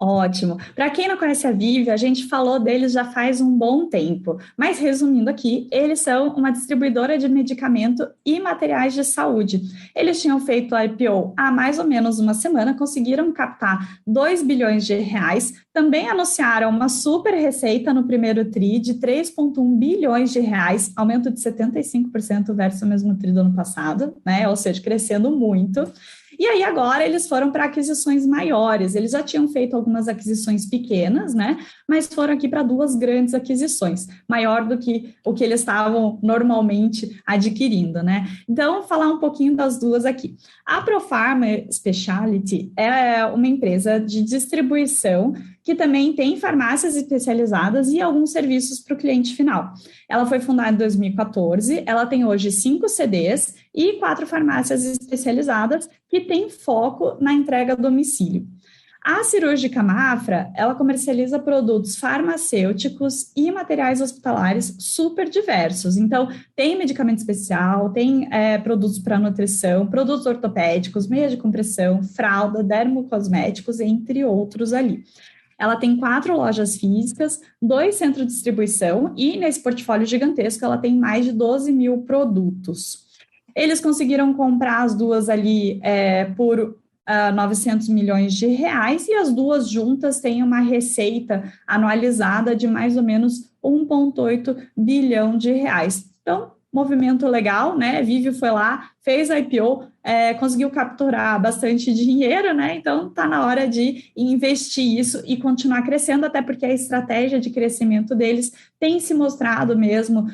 Ótimo. Para quem não conhece a Vive, a gente falou deles já faz um bom tempo. Mas resumindo aqui, eles são uma distribuidora de medicamento e materiais de saúde. Eles tinham feito a IPO há mais ou menos uma semana, conseguiram captar 2 bilhões de reais, também anunciaram uma super receita no primeiro TRI de 3,1 bilhões de reais, aumento de 75% versus o mesmo TRI do ano passado, né? Ou seja, crescendo muito. E aí agora eles foram para aquisições maiores. Eles já tinham feito algumas aquisições pequenas, né? Mas foram aqui para 2 grandes aquisições, maior do que o que eles estavam normalmente adquirindo, né? Então, falar um pouquinho das duas aqui. A Profarma Specialty é uma empresa de distribuição que também tem farmácias especializadas e alguns serviços para o cliente final. Ela foi fundada em 2014, ela tem hoje 5 CDs e 4 farmácias especializadas que têm foco na entrega a domicílio. A Cirúrgica Mafra, ela comercializa produtos farmacêuticos e materiais hospitalares super diversos. Então, tem medicamento especial, tem produtos para nutrição, produtos ortopédicos, meia de compressão, fralda, dermocosméticos, entre outros ali. Ela tem 4 lojas físicas, 2 centros de distribuição e nesse portfólio gigantesco ela tem mais de 12 mil produtos. Eles conseguiram comprar as duas ali por 900 milhões de reais e as duas juntas têm uma receita anualizada de mais ou menos 1,8 bilhão de reais. Então, movimento legal, né? Vive foi lá, fez a IPO, conseguiu capturar bastante dinheiro, né? Então está na hora de investir isso e continuar crescendo, até porque a estratégia de crescimento deles tem se mostrado mesmo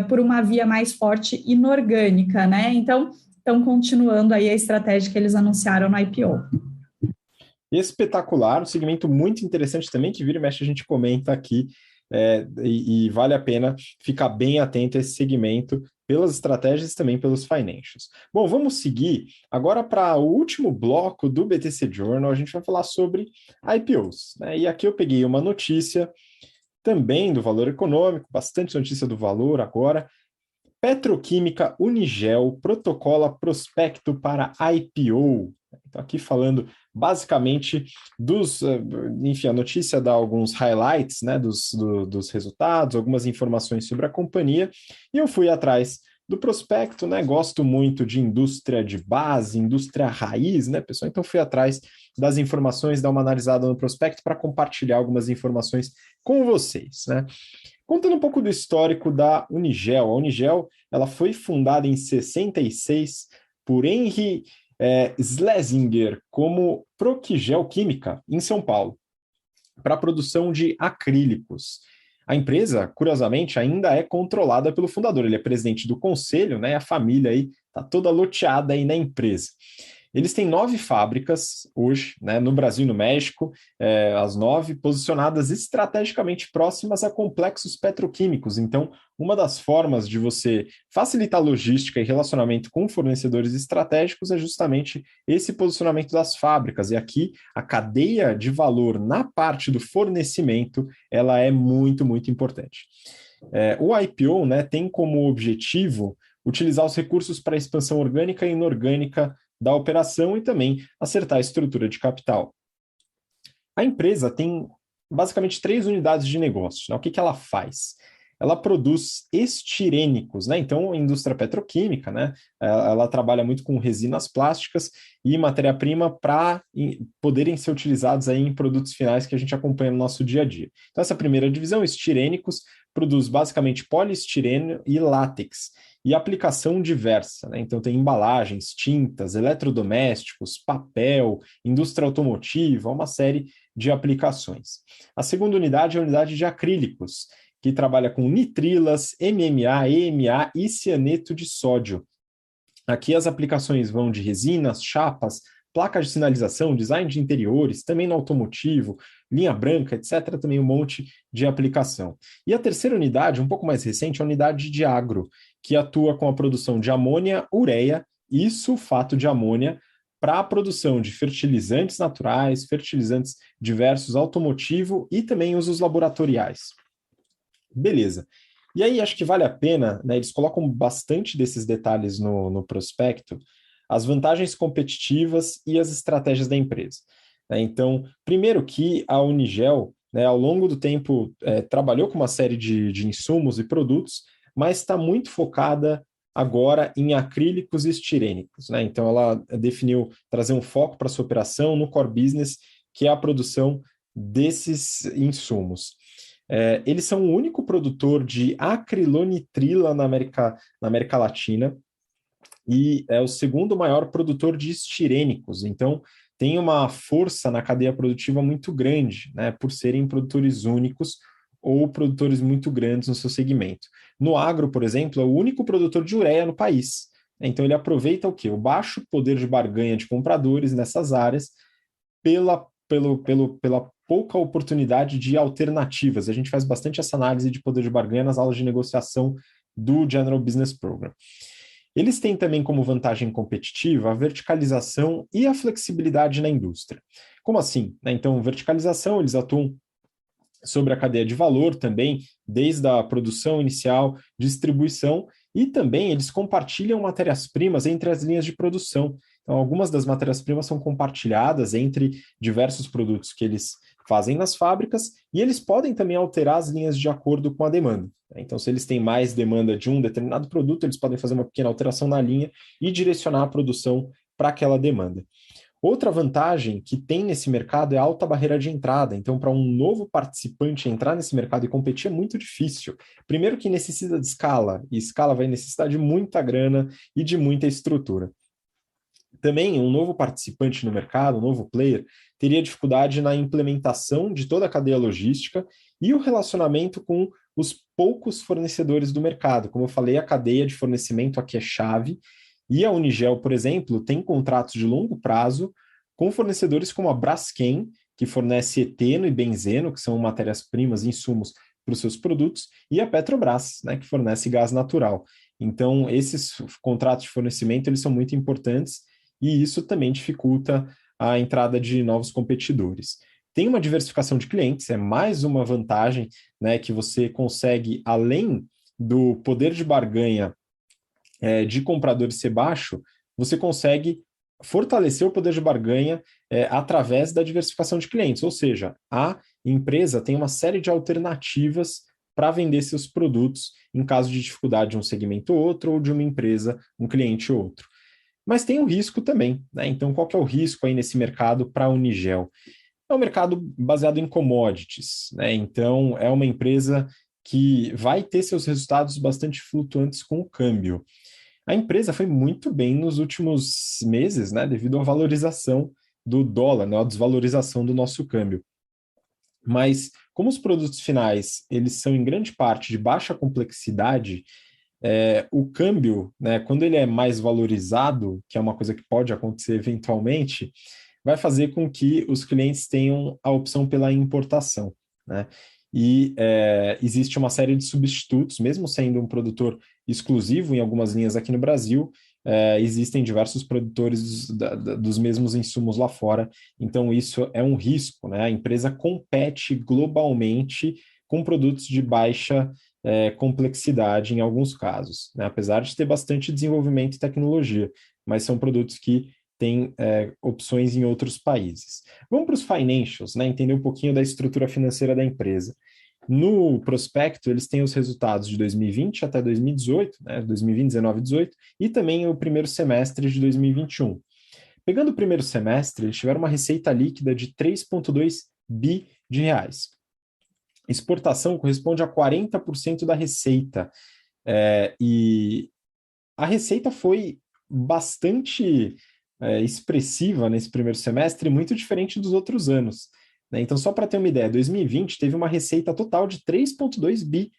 por uma via mais forte inorgânica, né? Então estão continuando aí a estratégia que eles anunciaram no IPO. Espetacular, um segmento muito interessante também, que vira e mexe a gente comenta aqui, e vale a pena ficar bem atento a esse segmento, pelas estratégias e também pelos financials. Bom, vamos seguir agora para o último bloco do BTC Journal, a gente vai falar sobre IPOs, né? E aqui eu peguei uma notícia também do Valor Econômico, bastante notícia do Valor agora. Petroquímica Unigel protocola prospecto para IPO. Então, aqui falando basicamente enfim, a notícia dá alguns highlights, né, dos resultados, algumas informações sobre a companhia, e eu fui atrás do prospecto, né, gosto muito de indústria de base, indústria raiz, né, pessoal, então fui atrás das informações, dar uma analisada no prospecto para compartilhar algumas informações com vocês, né. Contando um pouco do histórico da Unigel, a Unigel ela foi fundada em 66 por Henry Schlesinger como Procigel Química, em São Paulo, para a produção de acrílicos. A empresa, curiosamente, ainda é controlada pelo fundador, ele é presidente do conselho, né? A família aí está toda loteada aí na empresa. Eles têm 9 fábricas hoje, né, no Brasil e no México, as 9 posicionadas estrategicamente próximas a complexos petroquímicos. Então, uma das formas de você facilitar a logística e relacionamento com fornecedores estratégicos é justamente esse posicionamento das fábricas. E aqui, a cadeia de valor na parte do fornecimento, ela é muito, muito importante. O IPO, né, tem como objetivo utilizar os recursos para expansão orgânica e inorgânica da operação e também acertar a estrutura de capital. A empresa tem basicamente 3 unidades de negócio, né? O que ela faz? Ela produz estirênicos, né? Então, indústria petroquímica, né? Ela trabalha muito com resinas plásticas e matéria-prima para poderem ser utilizados aí em produtos finais que a gente acompanha no nosso dia a dia. Então, essa primeira divisão, estirênicos, produz basicamente poliestireno e látex, e aplicação diversa, né? Então tem embalagens, tintas, eletrodomésticos, papel, indústria automotiva, uma série de aplicações. A segunda unidade é a unidade de acrílicos, que trabalha com nitrilas, MMA, EMA e cianeto de sódio. Aqui as aplicações vão de resinas, chapas, placas de sinalização, design de interiores, também no automotivo, linha branca, etc., também um monte de aplicação. E a terceira unidade, um pouco mais recente, é a unidade de agro, que atua com a produção de amônia, ureia e sulfato de amônia para a produção de fertilizantes naturais, fertilizantes diversos, automotivo e também usos laboratoriais. Beleza. E aí acho que vale a pena, né, eles colocam bastante desses detalhes no prospecto, as vantagens competitivas e as estratégias da empresa. né? Então, primeiro que a Unigel, né, ao longo do tempo, trabalhou com uma série de insumos e produtos, mas está muito focada agora em acrílicos e estirênicos, né? Então, ela definiu trazer um foco para sua operação no core business, que é a produção desses insumos. Eles são o único produtor de acrilonitrila na América Latina e é o segundo maior produtor de estirênicos. Então, tem uma força na cadeia produtiva muito grande, né, por serem produtores únicos ou produtores muito grandes no seu segmento. No agro, por exemplo, é o único produtor de ureia no país. Então, ele aproveita o quê? O baixo poder de barganha de compradores nessas áreas pela pouca oportunidade de alternativas. A gente faz bastante essa análise de poder de barganha nas aulas de negociação do General Business Program. Eles têm também como vantagem competitiva a verticalização e a flexibilidade na indústria. Como assim? Então, verticalização, eles atuam sobre a cadeia de valor também, desde a produção inicial, distribuição, e também eles compartilham matérias-primas entre as linhas de produção. Então, algumas das matérias-primas são compartilhadas entre diversos produtos que eles fazem nas fábricas, e eles podem também alterar as linhas de acordo com a demanda. Então, se eles têm mais demanda de um determinado produto, eles podem fazer uma pequena alteração na linha e direcionar a produção para aquela demanda. Outra vantagem que tem nesse mercado é a alta barreira de entrada. Então, para um novo participante entrar nesse mercado e competir é muito difícil. Primeiro que necessita de escala, e escala vai necessitar de muita grana e de muita estrutura. Também, um novo participante no mercado, um novo player, teria dificuldade na implementação de toda a cadeia logística e o relacionamento com os poucos fornecedores do mercado. Como eu falei, a cadeia de fornecimento aqui é chave, e a Unigel, por exemplo, tem contratos de longo prazo com fornecedores como a Braskem, que fornece eteno e benzeno, que são matérias-primas e insumos para os seus produtos, e a Petrobras, né, que fornece gás natural. Então, esses contratos de fornecimento eles são muito importantes e isso também dificulta a entrada de novos competidores. Tem uma diversificação de clientes, é mais uma vantagem, né, que você consegue, além do poder de barganha de compradores ser baixo, você consegue fortalecer o poder de barganha através da diversificação de clientes, ou seja, a empresa tem uma série de alternativas para vender seus produtos em caso de dificuldade de um segmento ou outro, ou de uma empresa, um cliente ou outro. Mas tem o risco também, né? Então, qual que é o risco aí nesse mercado para a Unigel? É um mercado baseado em commodities, né? Então, é uma empresa que vai ter seus resultados bastante flutuantes com o câmbio. A empresa foi muito bem nos últimos meses, né, devido à valorização do dólar, né, à desvalorização do nosso câmbio. Mas, como os produtos finais eles são em grande parte de baixa complexidade, o câmbio, né, quando ele é mais valorizado, que é uma coisa que pode acontecer eventualmente, vai fazer com que os clientes tenham a opção pela importação, né? E existe uma série de substitutos, mesmo sendo um produtor exclusivo em algumas linhas aqui no Brasil, existem diversos produtores dos mesmos insumos lá fora, então isso é um risco, né? A empresa compete globalmente com produtos de baixa complexidade em alguns casos, né? Apesar de ter bastante desenvolvimento e tecnologia, mas são produtos que têm opções em outros países. Vamos para os financials, né? Entender um pouquinho da estrutura financeira da empresa. No prospecto, eles têm os resultados de 2020 até 2018, né? 2020, 19 e 18, e também o primeiro semestre de 2021. Pegando o primeiro semestre, eles tiveram uma receita líquida de 3,2 bi de reais. Exportação corresponde a 40% da receita. E a receita foi bastante expressiva nesse primeiro semestre, muito diferente dos outros anos, né? Então, só para ter uma ideia, 2020 teve uma receita total de 3,2 bi,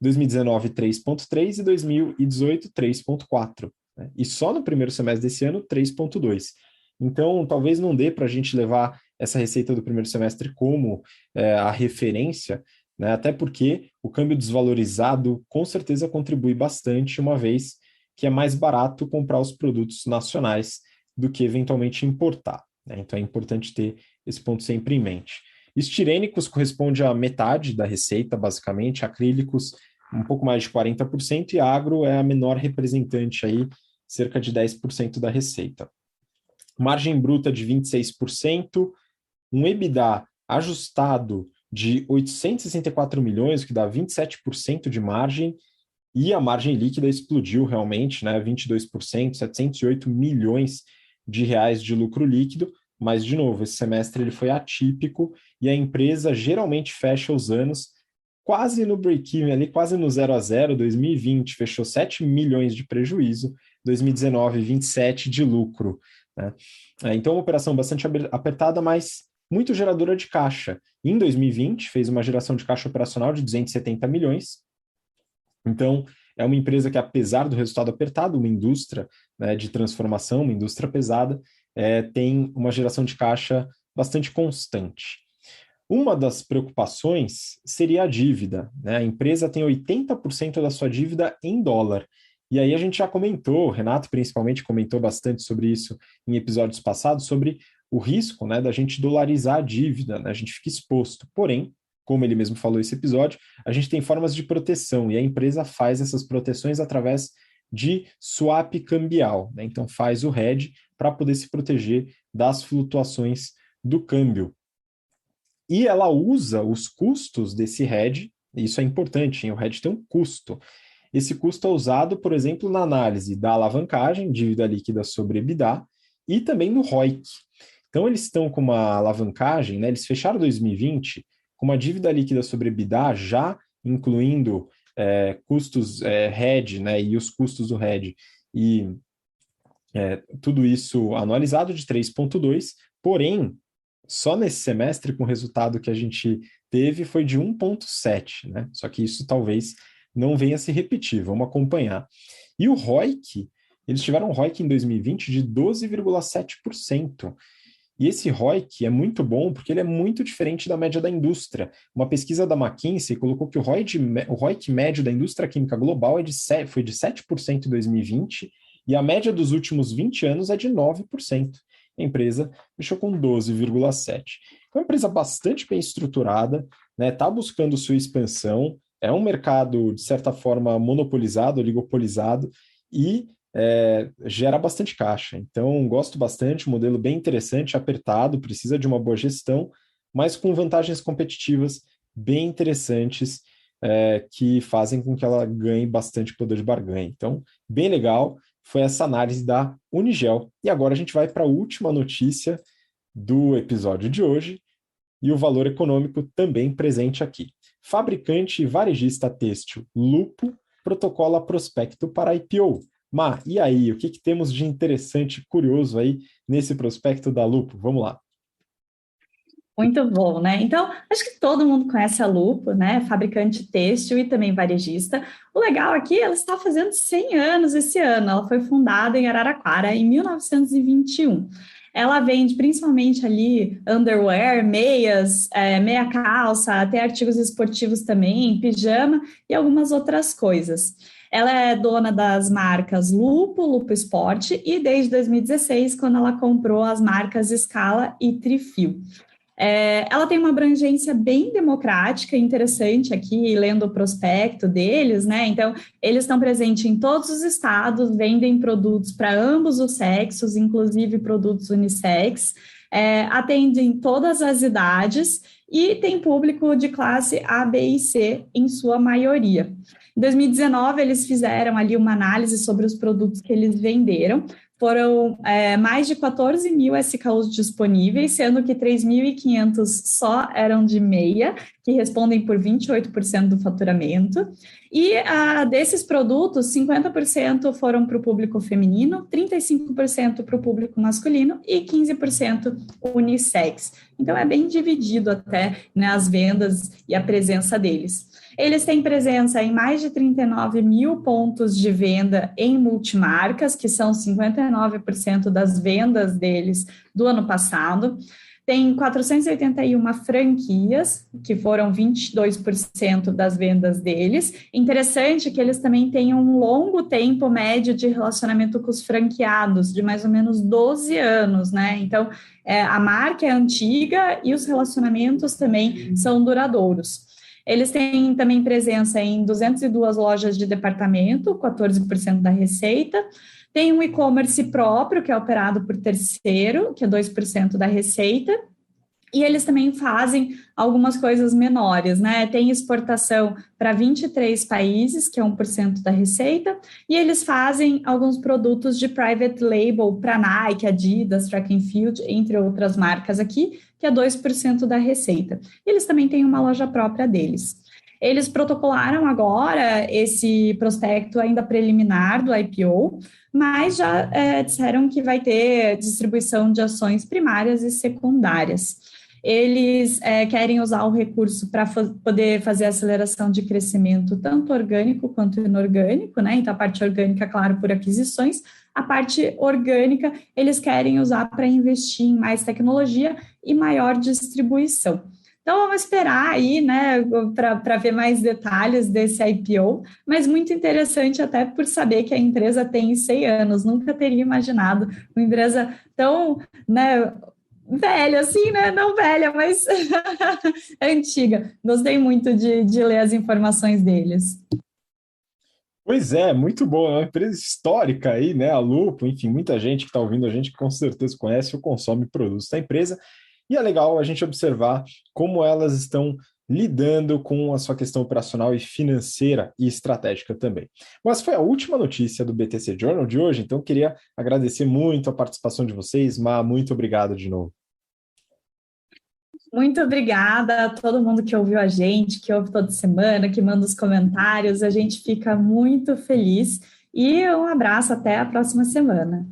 2019 3,3 e 2018 3,4, né? E só no primeiro semestre desse ano 3,2. Então, talvez não dê para a gente levar essa receita do primeiro semestre como a referência, né? Até porque o câmbio desvalorizado com certeza contribui bastante, uma vez que é mais barato comprar os produtos nacionais do que eventualmente importar, né? Então é importante ter esse ponto sempre em mente. Estirênicos corresponde à metade da receita, basicamente, acrílicos um pouco mais de 40%, e agro é a menor representante aí, cerca de 10% da receita. Margem bruta de 26%, um EBITDA ajustado de 864 milhões, o que dá 27% de margem, e a margem líquida explodiu realmente, né, 22%, 708 milhões de reais de lucro líquido, mas, de novo, esse semestre ele foi atípico e a empresa geralmente fecha os anos quase no break-even, ali, quase no 0 a 0. 2020 fechou 7 milhões de prejuízo, 2019, 27 de lucro, né? Então, uma operação bastante apertada, mas muito geradora de caixa. Em 2020, fez uma geração de caixa operacional de 270 milhões. Então, é uma empresa que, apesar do resultado apertado, uma indústria, né, de transformação, uma indústria pesada, tem uma geração de caixa bastante constante. Uma das preocupações seria a dívida, né? A empresa tem 80% da sua dívida em dólar. E aí a gente já comentou, o Renato principalmente comentou bastante sobre isso em episódios passados, sobre o risco, né, da gente dolarizar a dívida, né? A gente fica exposto. Porém, como ele mesmo falou nesse episódio, a gente tem formas de proteção e a empresa faz essas proteções através de swap cambial, né? Então faz o hedge para poder se proteger das flutuações do câmbio. E ela usa os custos desse hedge, e isso é importante, hein? O hedge tem um custo. Esse custo é usado, por exemplo, na análise da alavancagem, dívida líquida sobre EBITDA, e também no ROIC. Então eles estão com uma alavancagem, né? Eles fecharam 2020 com uma dívida líquida sobre EBITDA, já incluindo custos hedge, né, e os custos do hedge, e tudo isso anualizado de 3,2, porém, só nesse semestre, com o resultado que a gente teve, foi de 1,7, né? Só que isso talvez não venha a se repetir, vamos acompanhar. E o ROIC, eles tiveram um ROIC em 2020 de 12,7%. E esse ROIC é muito bom porque ele é muito diferente da média da indústria. Uma pesquisa da McKinsey colocou que o ROIC médio da indústria química global foi de 7% em 2020 e a média dos últimos 20 anos é de 9%. A empresa fechou com 12,7%. É uma empresa bastante bem estruturada, né? Está buscando sua expansão, é um mercado, de certa forma, monopolizado, oligopolizado, e gera bastante caixa. Então, gosto bastante, um modelo bem interessante, apertado, precisa de uma boa gestão, mas com vantagens competitivas bem interessantes, que fazem com que ela ganhe bastante poder de barganha. Então, bem legal, foi essa análise da Unigel. E agora a gente vai para a última notícia do episódio de hoje, e o valor econômico também presente aqui. Fabricante e varejista têxtil Lupo protocola prospecto para IPO. Má, e aí, o que temos de interessante, curioso aí nesse prospecto da Lupo? Vamos lá. Muito bom, né? Então, acho que todo mundo conhece a Lupo, né? Fabricante têxtil e também varejista. O legal aqui, ela está fazendo 100 anos esse ano. Ela foi fundada em Araraquara em 1921. Ela vende principalmente ali underwear, meias, meia calça, até artigos esportivos também, pijama e algumas outras coisas. Ela é dona das marcas Lupo, Lupo Sport e desde 2016, quando ela comprou as marcas Scala e Trifil. Ela tem uma abrangência bem democrática e interessante aqui, lendo o prospecto deles, né? Então, eles estão presentes em todos os estados, vendem produtos para ambos os sexos, inclusive produtos unissex, atendem todas as idades e tem público de classe A, B e C em sua maioria. Em 2019, eles fizeram ali uma análise sobre os produtos que eles venderam. Foram mais de 14 mil SKUs disponíveis, sendo que 3.500 só eram de meia, que respondem por 28% do faturamento. E desses produtos, 50% foram para o público feminino, 35% para o público masculino e 15% unissex. Então, é bem dividido até, né, as vendas e a presença deles. Eles têm presença em mais de 39 mil pontos de venda em multimarcas, que são 59% das vendas deles do ano passado. Tem 481 franquias, que foram 22% das vendas deles. Interessante que eles também têm um longo tempo médio de relacionamento com os franqueados, de mais ou menos 12 anos, né? Então, a marca é antiga e os relacionamentos também são duradouros. Eles têm também presença em 202 lojas de departamento, 14% da receita. Tem um e-commerce próprio, que é operado por terceiro, que é 2% da receita. E eles também fazem algumas coisas menores, né? Tem exportação para 23 países, que é 1% da receita, e eles fazem alguns produtos de private label para Nike, Adidas, Track and Field, entre outras marcas aqui, que é 2% da receita. Eles também têm uma loja própria deles. Eles protocolaram agora esse prospecto ainda preliminar do IPO, mas já disseram que vai ter distribuição de ações primárias e secundárias. Eles querem usar o recurso para poder fazer aceleração de crescimento, tanto orgânico quanto inorgânico, né? Então, a parte orgânica, claro, por aquisições, a parte orgânica, eles querem usar para investir em mais tecnologia e maior distribuição. Então, vamos esperar aí, né, para ver mais detalhes desse IPO, mas muito interessante até por saber que a empresa tem 100 anos, nunca teria imaginado uma empresa tão, né, velha assim, né, não velha, mas antiga. Gostei muito de ler as informações deles. Pois é, muito bom, é uma empresa histórica aí, né, a Lupo, enfim, muita gente que está ouvindo a gente que com certeza conhece ou consome produtos da empresa, e é legal a gente observar como elas estão lidando com a sua questão operacional e financeira e estratégica também. Mas foi a última notícia do BTC Journal de hoje, então queria agradecer muito a participação de vocês, Má, muito obrigado de novo. Muito obrigada a todo mundo que ouviu a gente, que ouve toda semana, que manda os comentários, a gente fica muito feliz e um abraço até a próxima semana.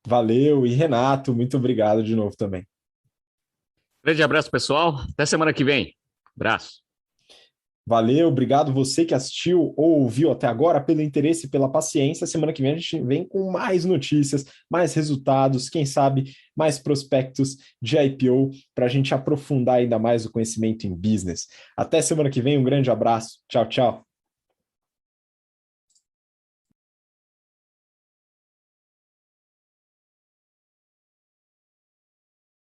Valeu, e Renato, muito obrigado de novo também. Grande abraço, pessoal. Até semana que vem. Abraço. Valeu, obrigado você que assistiu ou ouviu até agora pelo interesse e pela paciência. Semana que vem a gente vem com mais notícias, mais resultados, quem sabe mais prospectos de IPO para a gente aprofundar ainda mais o conhecimento em business. Até semana que vem, um grande abraço. Tchau, tchau.